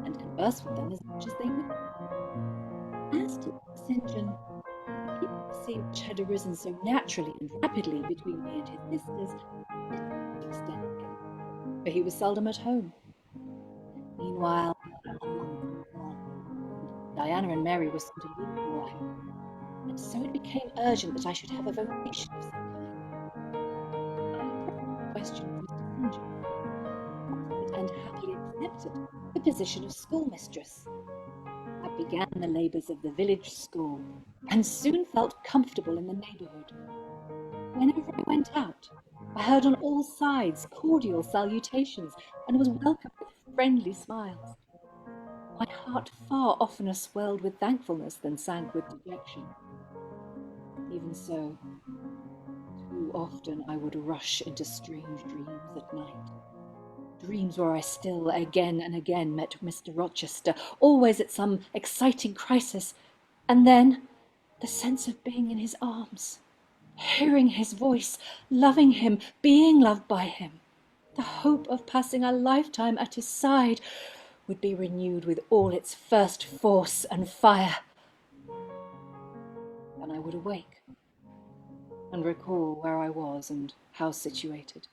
and converse with them as much as they would. As to St. John, the intimacy which had arisen so naturally and rapidly between me and his sisters did not extend again, for he was seldom at home. Meanwhile, Diana and Mary were soon to leave Moor House, and so it became urgent that I should have a vocation of some kind. I questioned Mr. St. John, and happily accepted the position of schoolmistress. I began the labours of the village school, and soon felt comfortable in the neighbourhood. Whenever I went out, I heard on all sides cordial salutations, and was welcomed with friendly smiles. My heart far oftener swelled with thankfulness than sank with dejection. Even so, too often I would rush into strange dreams at night. Dreams where I still again and again met Mr. Rochester, always at some exciting crisis, and then the sense of being in his arms, hearing his voice, loving him, being loved by him, the hope of passing a lifetime at his side would be renewed with all its first force and fire. Then I would awake and recall where I was and how situated.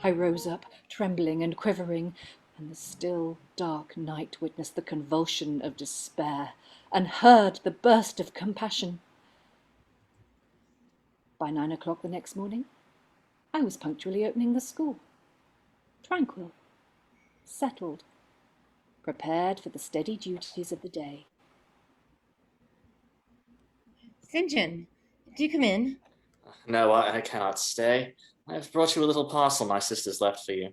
I rose up, trembling and quivering, and the still, dark night witnessed the convulsion of despair and heard the burst of compassion. By 9 o'clock the next morning, I was punctually opening the school, tranquil, settled, prepared for the steady duties of the day. St. John, do you come in? No, I cannot stay. I've brought you a little parcel my sisters left for you.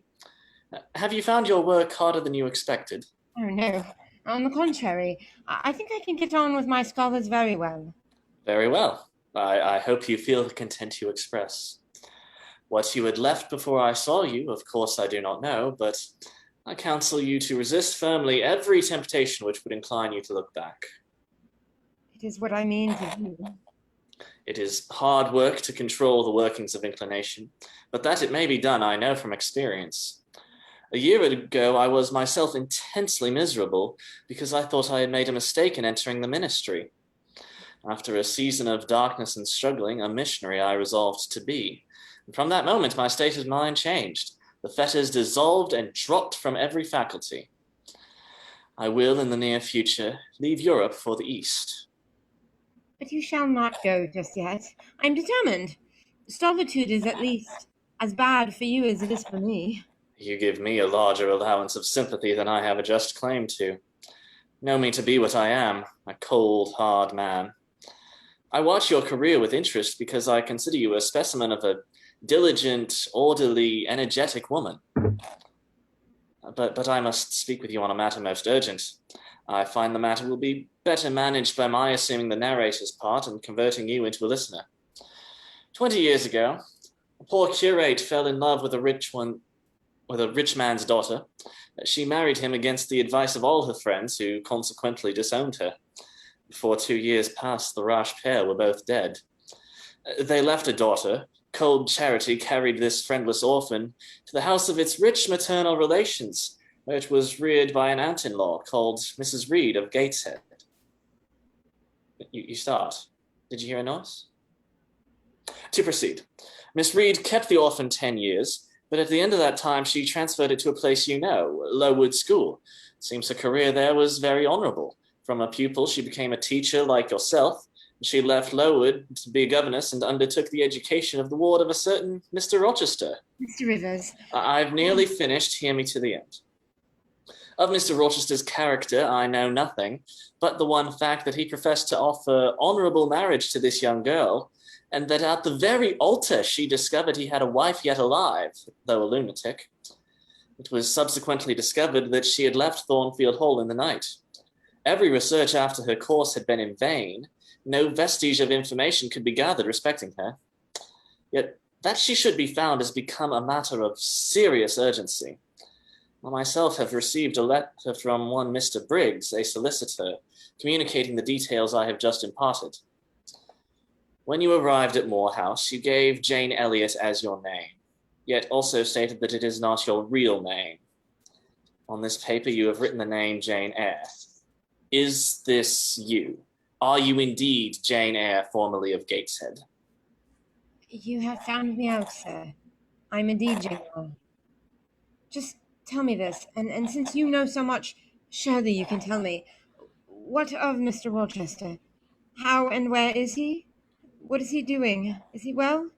Have you found your work harder than you expected? Oh, no. On the contrary, I think I can get on with my scholars very well. Very well. I hope you feel the content you express. What you had left before I saw you, of course I do not know, but I counsel you to resist firmly every temptation which would incline you to look back. It is what I mean to do. It is hard work to control the workings of inclination, but that it may be done I know from experience. A year ago I was myself intensely miserable because I thought I had made a mistake in entering the ministry. After a season of darkness and struggling, a missionary I resolved to be. And from that moment my state of mind changed. The fetters dissolved and dropped from every faculty. I will, in the near future, leave Europe for the East. But you shall not go just yet. I'm determined. Solitude is at least as bad for you as it is for me. You give me a larger allowance of sympathy than I have a just claim to. Know me to be what I am, a cold, hard man. I watch your career with interest because I consider you a specimen of a diligent, orderly, energetic woman. But I must speak with you on a matter most urgent. I find the matter will be better managed by my assuming the narrator's part and converting you into a listener. 20 years ago, a poor curate fell in love with a rich man's daughter. She married him against the advice of all her friends, who consequently disowned her. Before 2 years passed, the rash pair were both dead. They left a daughter. Cold charity carried this friendless orphan to the house of its rich maternal relations, where it was reared by an aunt-in-law called Mrs. Reed of Gateshead. You start. Did you hear a noise? To proceed. Miss Reed kept the orphan 10 years, but at the end of that time she transferred it to a place you know, Lowood School. It seems her career there was very honourable. From a pupil she became a teacher like yourself. She left Lowood to be a governess and undertook the education of the ward of a certain Mr. Rochester. Mr. Rivers. I've nearly finished. Hear me to the end. Of Mr. Rochester's character I know nothing, but the one fact that he professed to offer honourable marriage to this young girl, and that at the very altar she discovered he had a wife yet alive, though a lunatic. It was subsequently discovered that she had left Thornfield Hall in the night. Every research after her course had been in vain. No vestige of information could be gathered respecting her. Yet that she should be found has become a matter of serious urgency. I myself have received a letter from one Mr. Briggs, a solicitor, communicating the details I have just imparted. When you arrived at Moor House, you gave Jane Elliot as your name, yet also stated that it is not your real name. On this paper you have written the name Jane Eyre. Is this you? Are you indeed Jane Eyre, formerly of Gateshead? You have found me out, sir. I'm indeed Jane Eyre. Just tell me this, and since you know so much, surely you can tell me. What of Mr. Rochester? How and where is he? What is he doing? Is he well?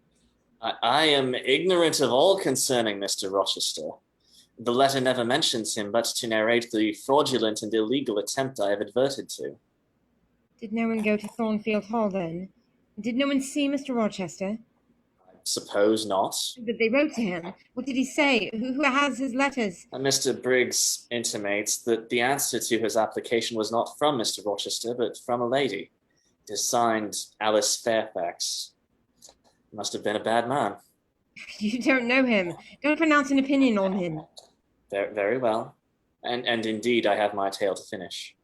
I am ignorant of all concerning Mr. Rochester. The letter never mentions him, but to narrate the fraudulent and illegal attempt I have adverted to. Did no one go to Thornfield Hall, then? Did no one see Mr. Rochester? I suppose not. But they wrote to him. What did he say? Who has his letters? Mr. Briggs intimates that the answer to his application was not from Mr. Rochester, but from a lady. It is signed Alice Fairfax. He must have been a bad man. You don't know him. Don't pronounce an opinion on him. Very well. And indeed I have my tale to finish.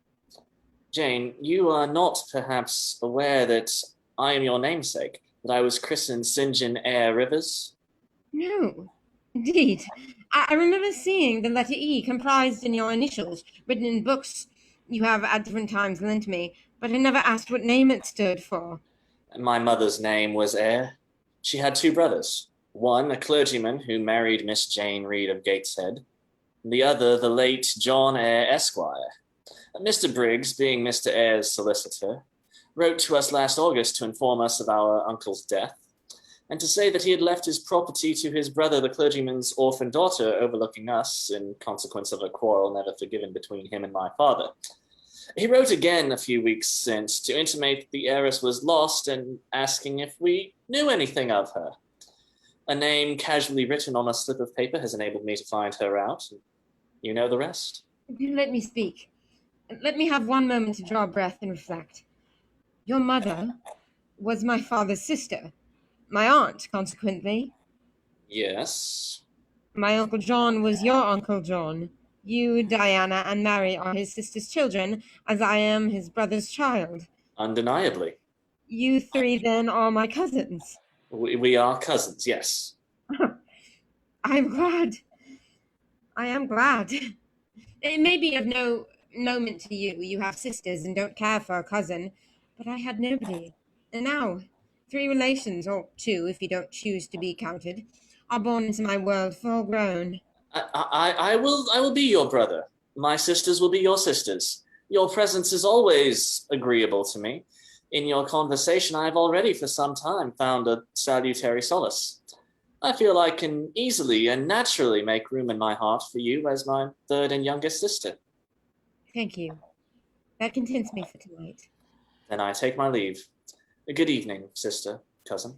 Jane, you are not perhaps aware that I am your namesake, that I was christened St. John Eyre Rivers? No, indeed. I remember seeing the letter E comprised in your initials, written in books you have at different times lent me, but I never asked what name it stood for. My mother's name was Eyre. She had 2 brothers. One, a clergyman who married Miss Jane Reed of Gateshead, and the other, the late John Eyre, Esquire. Mr. Briggs, being Mr. Eyre's solicitor, wrote to us last August to inform us of our uncle's death, and to say that he had left his property to his brother, the clergyman's orphan daughter, overlooking us in consequence of a quarrel never forgiven between him and my father. He wrote again a few weeks since to intimate that the heiress was lost and asking if we knew anything of her. A name casually written on a slip of paper has enabled me to find her out. You know the rest. Do let me speak. Let me have one moment to draw breath and reflect. Your mother was my father's sister, my aunt, consequently. Yes. My Uncle John was your Uncle John. You, Diana, and Mary are his sister's children, as I am his brother's child. Undeniably. You three then are my cousins. We are cousins, yes. I'm glad. I am glad. It may be of no moment to you. You have sisters and don't care for a cousin, but I had nobody. And now, 3 relations, or 2 if you don't choose to be counted, are born into my world full grown. I will be your brother. My sisters will be your sisters. Your presence is always agreeable to me. In your conversation, I have already for some time found a salutary solace. I feel I can easily and naturally make room in my heart for you as my 3rd and youngest sister. Thank you. That contents me for tonight. Then I take my leave. Good evening, sister, cousin.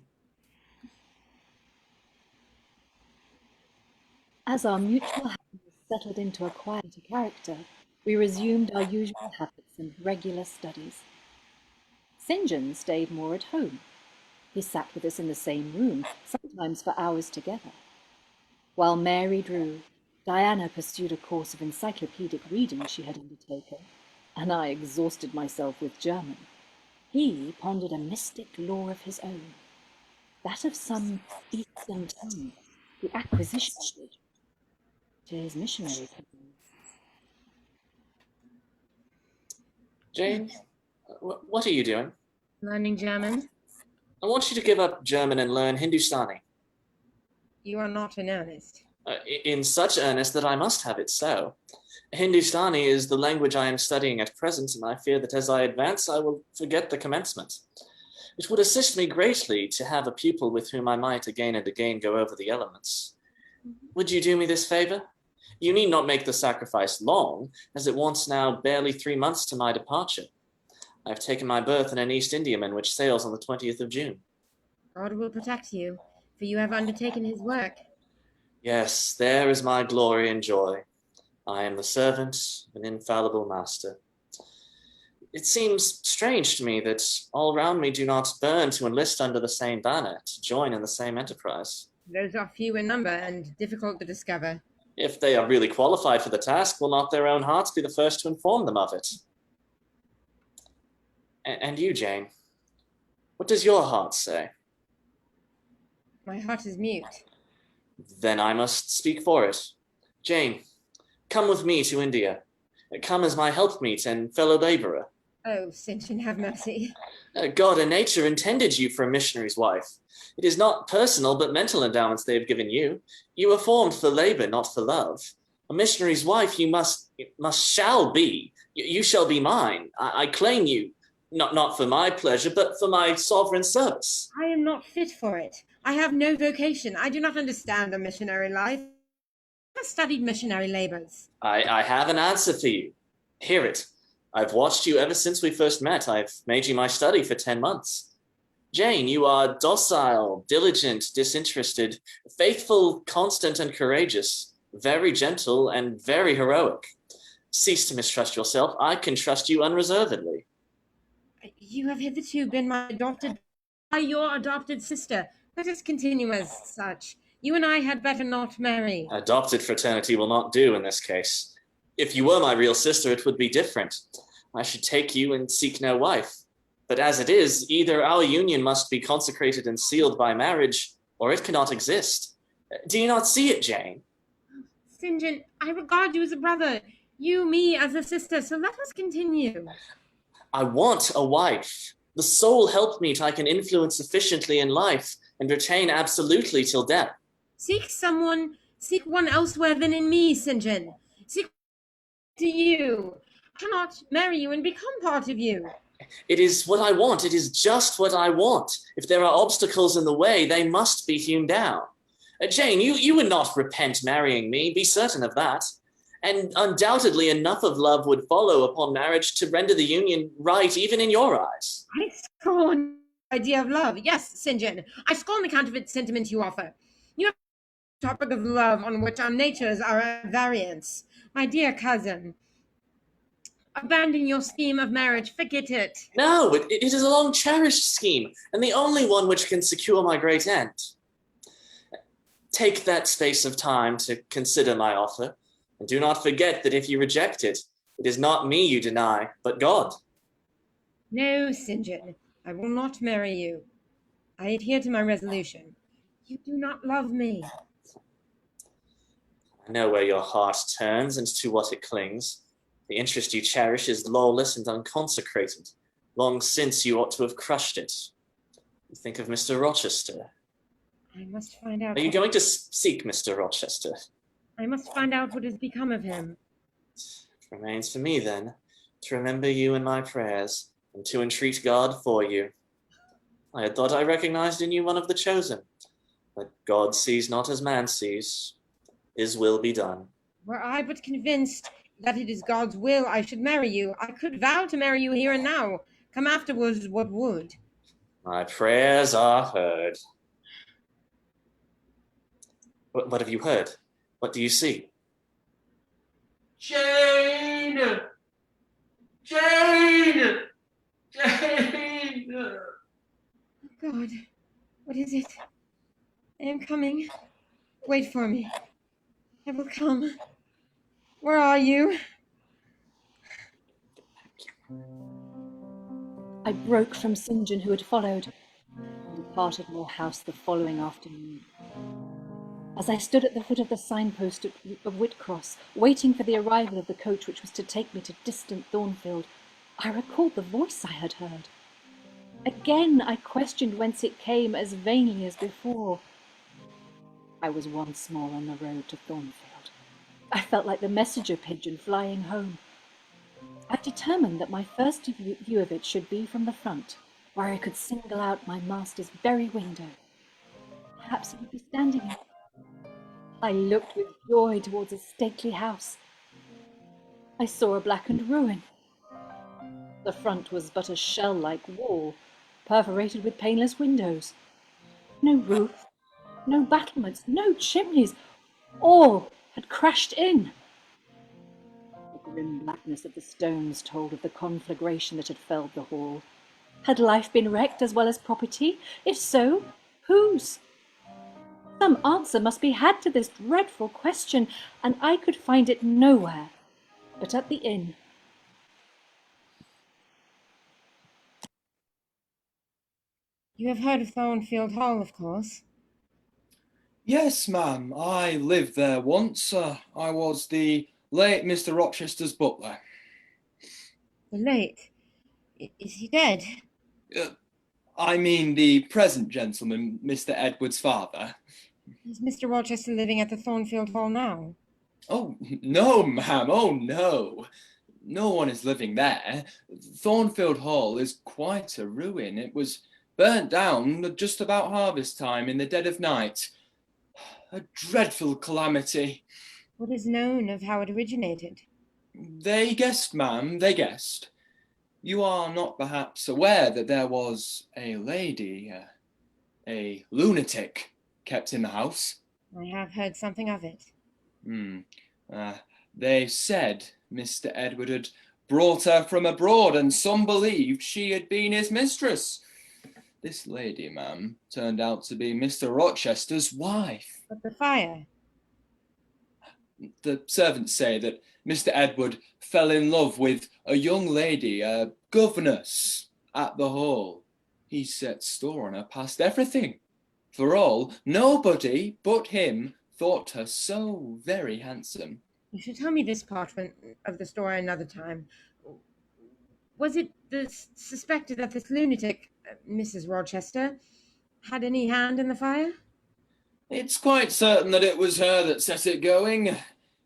As our mutual happiness settled into a quieter character, we resumed our usual habits and regular studies. St. John stayed more at home. He sat with us in the same room, sometimes for hours together. While Mary drew, Diana pursued a course of encyclopedic reading she had undertaken, and I exhausted myself with German. He pondered a mystic lore of his own, that of some Eastern tongue, the acquisition of which to his missionary cousins. Jane, what are you doing? Learning German? I want you to give up German and learn Hindustani. You are not in earnest. In such earnest that I must have it so. Hindustani is the language I am studying at present, and I fear that as I advance, I will forget the commencement. It would assist me greatly to have a pupil with whom I might again and again go over the elements. Would you do me this favor? You need not make the sacrifice long, as it wants now barely 3 months to my departure. I have taken my berth in an East Indiaman which sails on the 20th of June. God will protect you, for you have undertaken his work. Yes, there is my glory and joy. I am the servant of an infallible master. It seems strange to me that all round me do not burn to enlist under the same banner, to join in the same enterprise. Those are few in number and difficult to discover. If they are really qualified for the task, will not their own hearts be the first to inform them of it? And you, Jane, what does your heart say? My heart is mute. Then I must speak for it. Jane, come with me to India. Come as my helpmeet and fellow labourer. Oh, St. John, have mercy. God and nature intended you for a missionary's wife. It is not personal but mental endowments they have given you. You were formed for labour, not for love. A missionary's wife you shall be. You shall be mine. I claim you, not for my pleasure, but for my sovereign service. I am not fit for it. I have no vocation. I do not understand a missionary life. I have studied missionary labours. I have an answer for you. Hear it. I've watched you ever since we first met. I've made you my study for 10 months. Jane, you are docile, diligent, disinterested, faithful, constant, and courageous, very gentle, and very heroic. Cease to mistrust yourself. I can trust you unreservedly. You have hitherto been your adopted sister. Let us continue as such. You and I had better not marry. Adopted fraternity will not do in this case. If you were my real sister, it would be different. I should take you and seek no wife. But as it is, either our union must be consecrated and sealed by marriage, or it cannot exist. Do you not see it, Jane? St. John, I regard you as a brother. You, me, as a sister, so let us continue. I want a wife. The sole helpmeet I can influence sufficiently in life and retain absolutely till death. Seek one elsewhere than in me, St. John. Seek to you. I cannot marry you and become part of you. It is what I want. It is just what I want. If there are obstacles in the way, they must be hewn down. Jane, you would not repent marrying me, be certain of that. And undoubtedly enough of love would follow upon marriage to render the union right even in your eyes. I scorn the idea of love. Yes, St. John. I scorn the counterfeit sentiment you offer. You have a topic of love on which our natures are at variance. My dear cousin, abandon your scheme of marriage. Forget it. No, it is a long-cherished scheme, and the only one which can secure my great end. Take that space of time to consider my offer, and do not forget that if you reject it, it is not me you deny, but God. No, St. John. I will not marry you. I adhere to my resolution. You do not love me. I know where your heart turns and to what it clings. The interest you cherish is lawless and unconsecrated. Long since you ought to have crushed it. You think of Mr. Rochester. I must find out. Are you going to seek Mr. Rochester? I must find out what has become of him. It remains for me, then, to remember you in my prayers and to entreat God for you. I had thought I recognized in you one of the chosen, but God sees not as man sees. His will be done. Were I but convinced that it is God's will I should marry you, I could vow to marry you here and now, come afterwards what would. My prayers are heard. What have you heard? What do you see? Jane! Jane! Jane! Oh God, what is it? I am coming. Wait for me. I will come. Where are you? I broke from St. John, who had followed, and departed Moor House the following afternoon. As I stood at the foot of the signpost of Whitcross, waiting for the arrival of the coach which was to take me to distant Thornfield, I recalled the voice I had heard. Again I questioned whence it came as vainly as before. I was once more on the road to Thornfield. I felt like the messenger pigeon flying home. I determined that my first view of it should be from the front, where I could single out my master's very window. Perhaps he would be standing in it. I looked with joy towards a stately house. I saw a blackened ruin. The front was but a shell-like wall, perforated with paneless windows. No roof, no battlements, no chimneys. All had crashed in. The grim blackness of the stones told of the conflagration that had felled the hall. Had life been wrecked as well as property? If so, whose? Some answer must be had to this dreadful question, and I could find it nowhere but at the inn. You have heard of Thornfield Hall, of course. Yes, ma'am. I lived there once. I was the late Mr. Rochester's butler. The late? Is he dead? I mean the present gentleman, Mr. Edward's father. Is Mr. Rochester living at the Thornfield Hall now? Oh, no, ma'am. Oh, no. No one is living there. Thornfield Hall is quite a ruin. It was burnt down just about harvest time in the dead of night. A dreadful calamity. What is known of how it originated? They guessed, ma'am, they guessed. You are not perhaps aware that there was a lady, a lunatic, kept in the house? I have heard something of it. They said Mr. Edward had brought her from abroad, and some believed she had been his mistress. This lady, ma'am, turned out to be Mr. Rochester's wife. But the fire? The servants say that Mr. Edward fell in love with a young lady, a governess, at the Hall. He set store on her past everything. For all, nobody but him thought her so very handsome. You should tell me this part of the story another time. Was it suspected that this lunatic, Mrs. Rochester, had any hand in the fire? It's quite certain that it was her that set it going.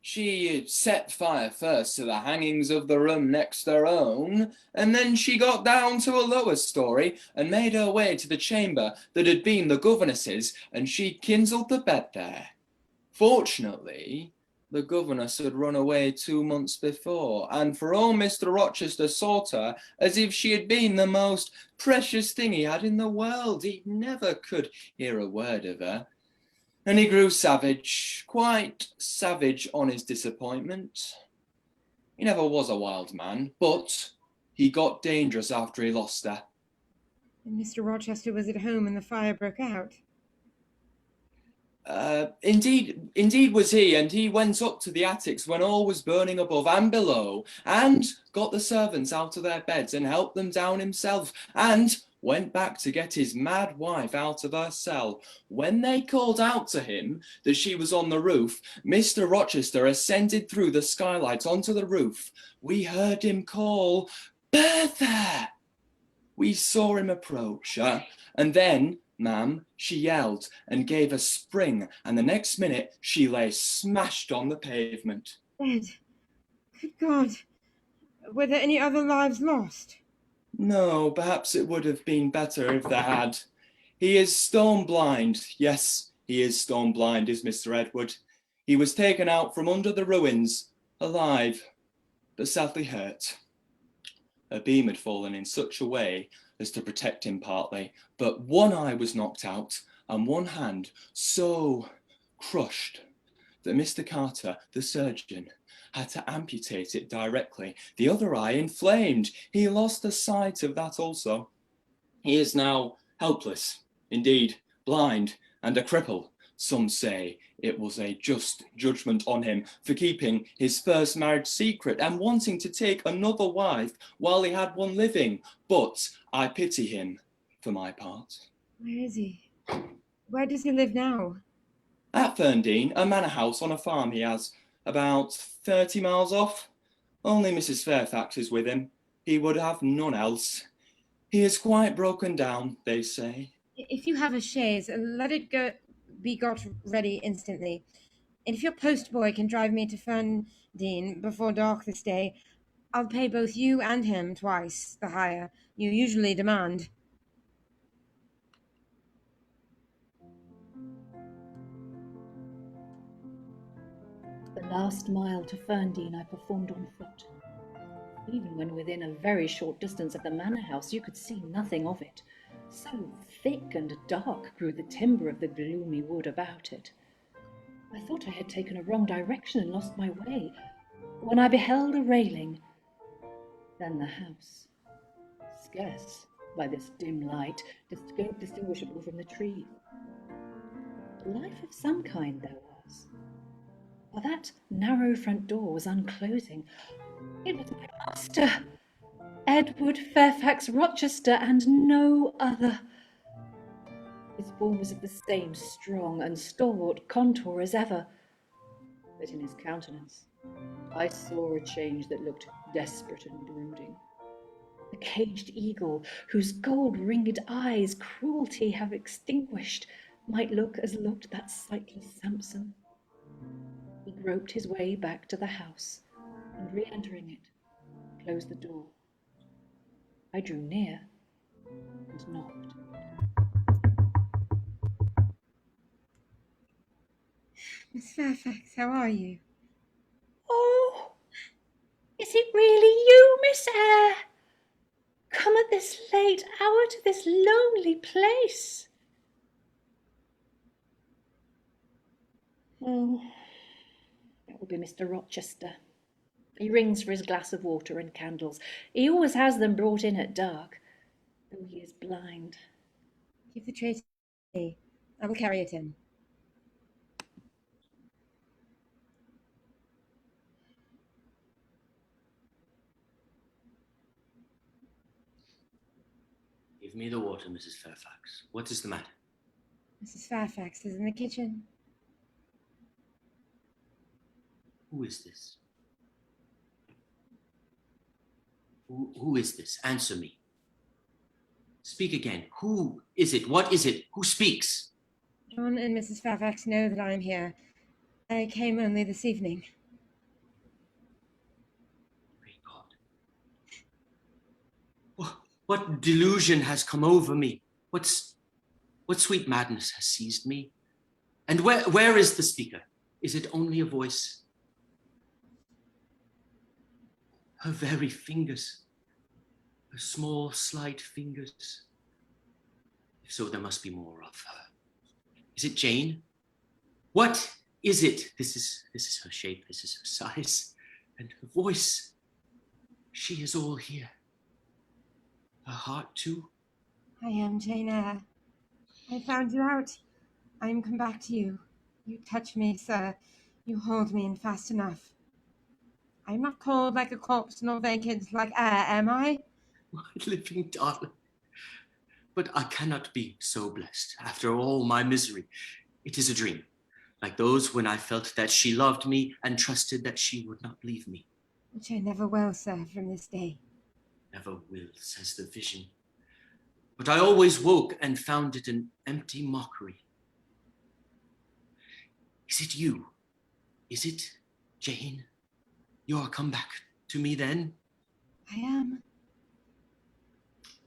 She set fire first to the hangings of the room next her own, and then she got down to a lower story and made her way to the chamber that had been the governess's, and she kindled the bed there. Fortunately, the governess had run away 2 months before, and for all Mr. Rochester sought her as if she had been the most precious thing he had in the world, he never could hear a word of her. And he grew savage, quite savage on his disappointment. He never was a wild man, but he got dangerous after he lost her. And Mr. Rochester was at home when the fire broke out? Indeed was he, and he went up to the attics when all was burning above and below, and got the servants out of their beds and helped them down himself, and went back to get his mad wife out of her cell. When they called out to him that she was on the roof, Mr. Rochester ascended through the skylight onto the roof. We heard him call, "Bertha!" We saw him approach her, and then, ma'am, she yelled and gave a spring, and the next minute she lay smashed on the pavement. Dead. Good God. Were there any other lives lost? No, perhaps it would have been better if there had. He is stone blind. Yes, he is stone blind, is Mr. Edward. He was taken out from under the ruins, alive, but sadly hurt. A beam had fallen in such a way as to protect him partly, but one eye was knocked out and one hand so crushed that Mr. Carter, the surgeon, had to amputate it directly. The other eye inflamed. He lost the sight of that also. He is now helpless, indeed blind and a cripple. Some say it was a just judgment on him for keeping his first marriage secret and wanting to take another wife while he had one living. But I pity him for my part. Where is he? Where does he live now? At Ferndean, a manor house on a farm he has, about 30 miles off. Only Mrs. Fairfax is with him. He would have none else. He is quite broken down, they say. If you have a chaise, let it be got ready instantly. And if your postboy can drive me to Ferndean before dark this day, I'll pay both you and him twice the hire you usually demand. The last mile to Ferndean I performed on foot. Even when within a very short distance of the manor house, you could see nothing of it. So thick and dark grew the timber of the gloomy wood about it. I thought I had taken a wrong direction and lost my way, when I beheld a railing, then the house, scarce by this dim light distinguishable from the trees. Life of some kind there was, for that narrow front door was unclosing. It was my master, Edward Fairfax Rochester, and no other. His form was of the same strong and stalwart contour as ever, but in his countenance I saw a change that looked desperate and brooding. The caged eagle, whose gold-ringed eyes cruelty have extinguished, might look as looked that sightless Samson. He groped his way back to the house, and re-entering it, closed the door. I drew near and knocked. Miss Fairfax, how are you? Oh, is it really you, Miss Eyre? Come at this late hour to this lonely place? Oh, that will be Mr. Rochester. He rings for his glass of water and candles. He always has them brought in at dark, though he is blind. Give the tray to me. I will carry it in. Give me the water, Mrs. Fairfax. What is the matter? Mrs. Fairfax is in the kitchen. Who is this? Who is this? Answer me. Speak again. Who is it? What is it? Who speaks? John and Mrs. Fairfax know that I am here. I came only this evening. Great God. What delusion has come over me? What sweet madness has seized me? And where is the speaker? Is it only a voice? Her very fingers. Her small, slight fingers. If so, there must be more of her. Is it Jane? What is it? This is her shape, this is her size, and her voice. She is all here. Her heart too. I am Jane Eyre. I found you out. I am come back to you. You touch me, sir. You hold me in fast enough. I am not cold like a corpse, nor vacant like air, am I? My living darling. But I cannot be so blessed after all my misery. It is a dream, like those when I felt that she loved me and trusted that she would not leave me. Which I never will, sir, from this day. Never will, says the vision. But I always woke and found it an empty mockery. Is it you? Is it, Jane? You are come back to me then? I am.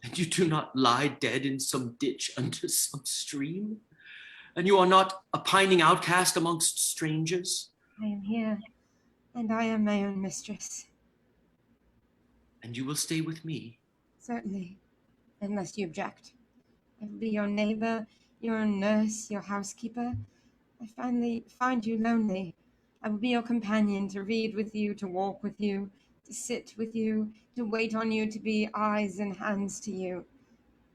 And you do not lie dead in some ditch under some stream? And you are not a pining outcast amongst strangers? I am here, and I am my own mistress. And you will stay with me? Certainly, unless you object. I will be your neighbor, your nurse, your housekeeper. I finally find you lonely. I will be your companion, to read with you, to walk with you, to sit with you, to wait on you, to be eyes and hands to you.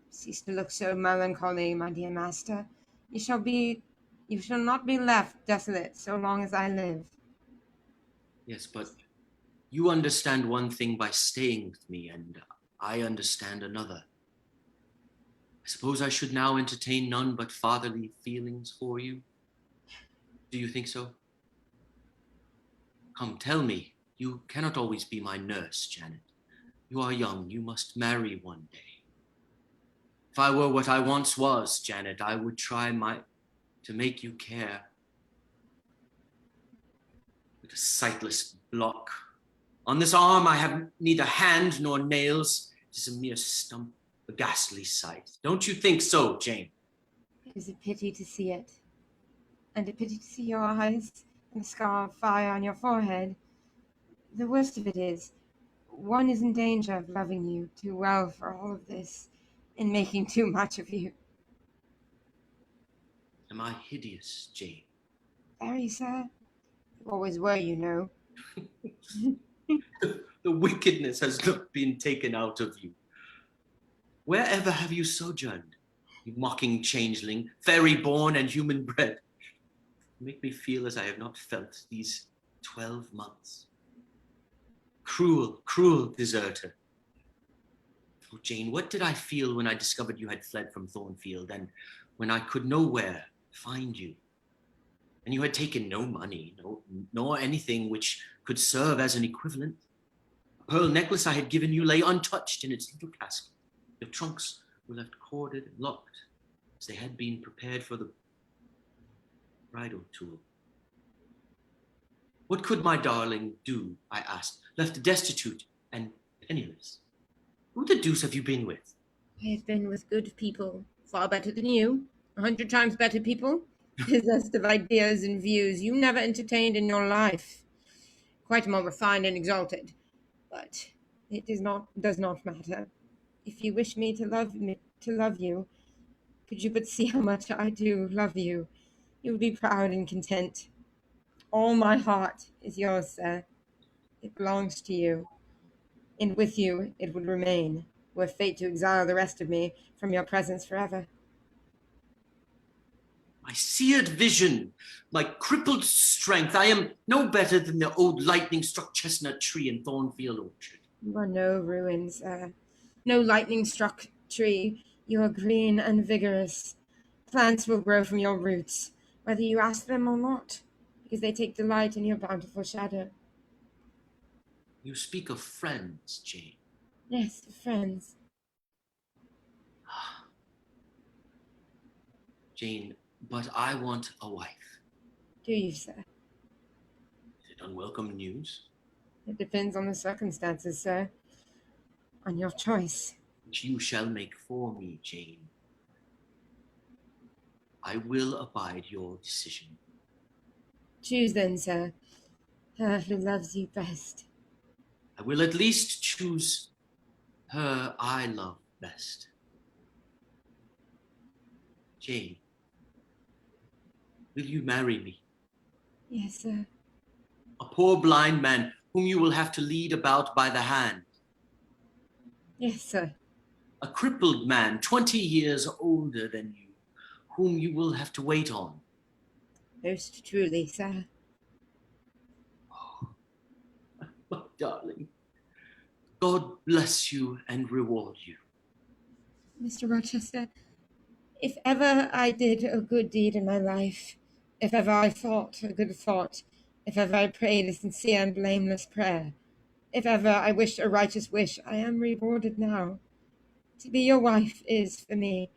Cease to look so melancholy, my dear master. You shall not be left desolate so long as I live. Yes, but you understand one thing by staying with me, and I understand another. I suppose I should now entertain none but fatherly feelings for you. Do you think so? Come, tell me. You cannot always be my nurse, Janet. You are young. You must marry one day. If I were what I once was, Janet, I would try to make you care. With a sightless block. On this arm I have neither hand nor nails. It is a mere stump, a ghastly sight. Don't you think so, Jane? It is a pity to see it. And a pity to see your eyes and the scar of fire on your forehead. The worst of it is, one is in danger of loving you too well for all of this, and making too much of you. Am I hideous, Jane? Very, sir. You always were, you know. The wickedness has not been taken out of you. Wherever have you sojourned, you mocking changeling, fairy-born and human-bred? Make me feel as I have not felt these 12 months. Cruel, cruel deserter. Oh, Jane, what did I feel when I discovered you had fled from Thornfield, and when I could nowhere find you? And you had taken no money, nor anything which could serve as an equivalent. A pearl necklace I had given you lay untouched in its little casket. Your trunks were left corded and locked, as they had been prepared for the bridal tour. What could my darling do, I asked, left destitute and penniless? Who the deuce have you been with? I have been with good people, far better than you, 100 times better people, possessed of ideas and views you never entertained in your life. Quite more refined and exalted. But it does not matter. If you wish me to love you, could you but see how much I do love you, you would be proud and content. All my heart is yours, sir. It belongs to you. And with you it would remain, were fate to exile the rest of me from your presence forever. My seared vision, my crippled strength, I am no better than the old lightning-struck chestnut tree in Thornfield Orchard. You are no ruin, sir. No lightning-struck tree. You are green and vigorous. Plants will grow from your roots, whether you ask them or not, because they take delight in your bountiful shadow. You speak of friends, Jane. Yes, friends. Jane, but I want a wife. Do you, sir? Is it unwelcome news? It depends on the circumstances, sir. On your choice. Which you shall make for me, Jane. I will abide your decision. Choose then, sir, her who loves you best. I will at least choose her I love best. Jane, will you marry me? Yes, sir. A poor blind man whom you will have to lead about by the hand. Yes, sir. A crippled man, 20 years older than you, whom you will have to wait on. Most truly, sir. Oh, my darling, God bless you and reward you. Mr. Rochester, if ever I did a good deed in my life, if ever I thought a good thought, if ever I prayed a sincere and blameless prayer, if ever I wished a righteous wish, I am rewarded now. To be your wife is, for me,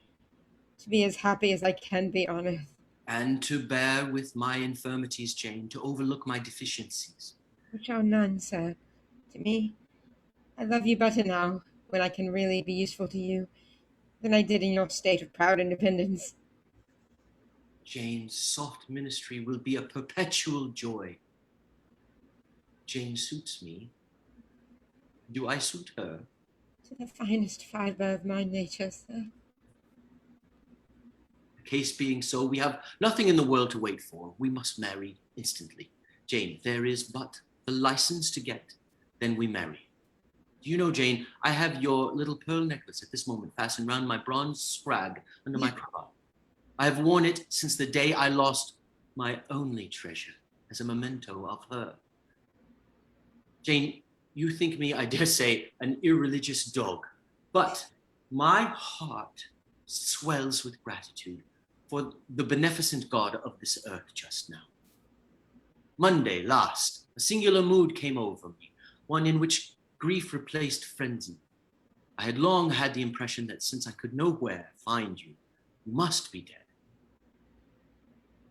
to be as happy as I can be on earth. And to bear with my infirmities, Jane, to overlook my deficiencies. Which are none, sir. To me, I love you better now, when I can really be useful to you, than I did in your state of proud independence. Jane's soft ministry will be a perpetual joy. Jane suits me. Do I suit her? To the finest fibre of my nature, sir. The case being so, we have nothing in the world to wait for. We must marry instantly. Jane, there is but the license to get, then we marry. Do you know, Jane, I have your little pearl necklace at this moment fastened round my bronze scrag under my cravat. I have worn it since the day I lost my only treasure as a memento of her. Jane, you think me, I dare say, an irreligious dog, but my heart swells with gratitude for the beneficent God of this earth just now. Monday last, a singular mood came over me, one in which grief replaced frenzy. I had long had the impression that since I could nowhere find you, you must be dead.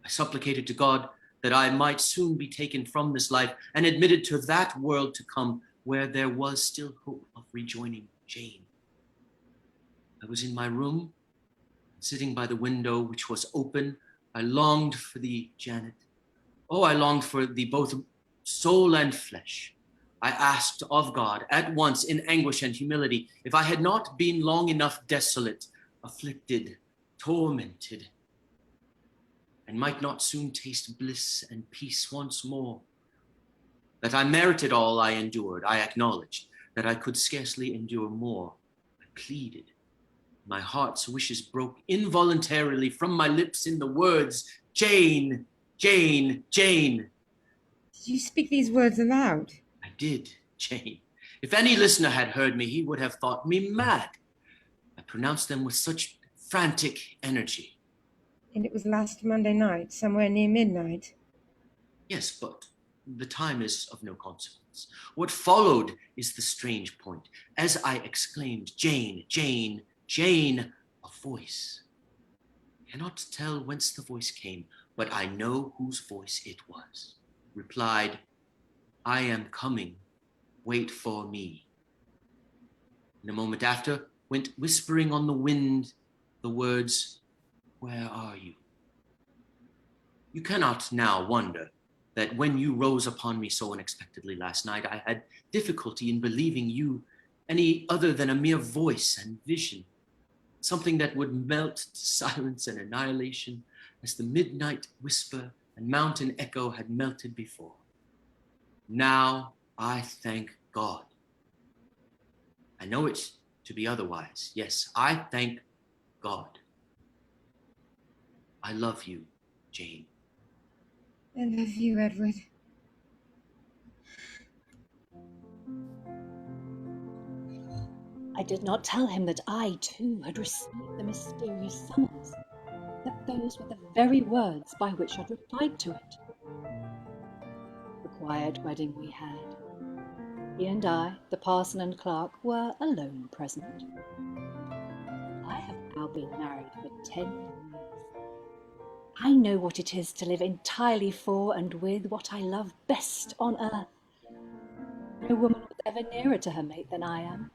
I supplicated to God that I might soon be taken from this life and admitted to that world to come where there was still hope of rejoining Jane. I was in my room, sitting by the window, which was open. I longed for thee, Janet. Oh, I longed for thee both soul and flesh. I asked of God at once in anguish and humility if I had not been long enough desolate, afflicted, tormented, and might not soon taste bliss and peace once more. That I merited all I endured, I acknowledged. That I could scarcely endure more, I pleaded. My heart's wishes broke involuntarily from my lips in the words, Jane, Jane, Jane. Did you speak these words aloud? I did, Jane. If any listener had heard me, he would have thought me mad. I pronounced them with such frantic energy. And it was last Monday night, somewhere near midnight. Yes, but the time is of no consequence. What followed is the strange point. As I exclaimed, Jane, Jane, Jane, a voice. I cannot tell whence the voice came, but I know whose voice it was. Replied, I am coming, wait for me. And a moment after, went whispering on the wind the words, where are you? You cannot now wonder that when you rose upon me so unexpectedly last night, I had difficulty in believing you any other than a mere voice and vision, something that would melt to silence and annihilation as the midnight whisper and mountain echo had melted before. Now I thank God. I know it to be otherwise. Yes, I thank God. I love you, Jane. I love you, Edward. I did not tell him that I, too, had received the mysterious summons, that those were the very words by which I'd replied to it. The quiet wedding we had. He and I, the parson and clerk, were alone present. I have now been married for 10 years. I know what it is to live entirely for and with what I love best on earth. No woman was ever nearer to her mate than I am,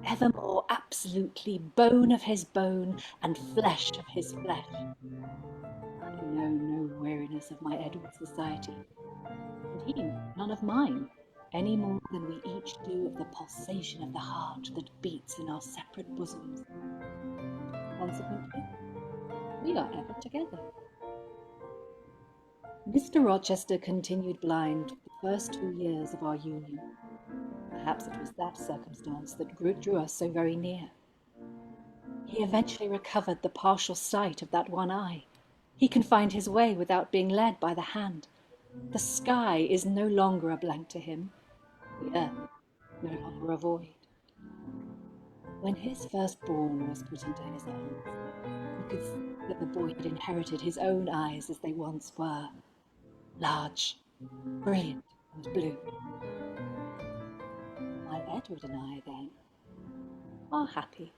ever more absolutely bone of his bone and flesh of his flesh. I know no weariness of my Edward's society, and he none of mine, any more than we each do of the pulsation of the heart that beats in our separate bosoms. Consequently, we are ever together. Mr. Rochester continued blind for the first 2 years of our union. Perhaps it was that circumstance that drew us so very near. He eventually recovered the partial sight of that one eye. He can find his way without being led by the hand. The sky is no longer a blank to him, the earth no longer a void. When his firstborn was put into his arms, he could see that the boy had inherited his own eyes as they once were, large, brilliant, and blue. My Edward and I, then, are happy.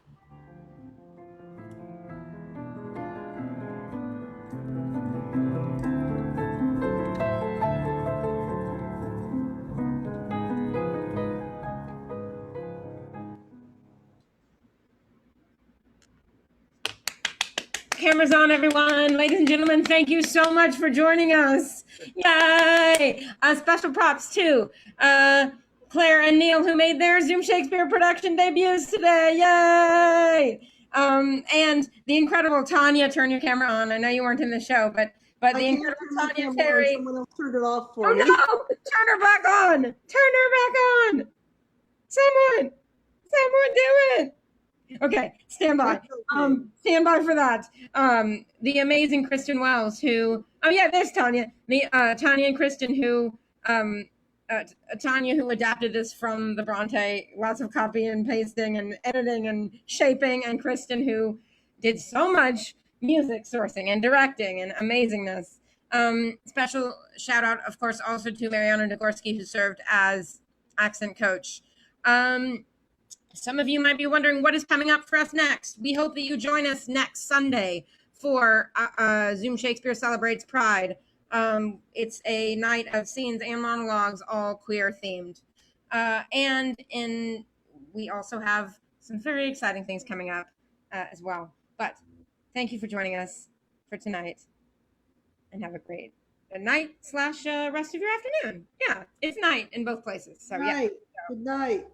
Cameras on, everyone. Ladies and gentlemen, thank you so much for joining us. Yay! Special props to Claire and Neal, who made their Zoom Shakespeare production debuts today. Yay! And the incredible Tanya. Turn your camera on. I know you weren't in the show, but the incredible Tanya Terry. Someone else turned it off for Oh me. no! Turn her back on. Turn her back on. Someone do it. Okay, stand by. Stand by for that. The amazing Krystyn Wells, who there's Tanya. The Tanya and Krystyn, who Tanya, who adapted this from the Brontë, lots of copy and pasting and editing and shaping, and Krystyn, who did so much music sourcing and directing and amazingness. Special shout out, of course, also to MaryAnna Nagorski, who served as accent coach. Some of you might be wondering what is coming up for us next. We hope that you join us next Sunday for Zoom Shakespeare Celebrates Pride. It's a night of scenes and monologues, all queer themed. We also have some very exciting things coming up as well. But thank you for joining us for tonight, and have a great night / rest of your afternoon. Yeah, it's night in both places. So Good night.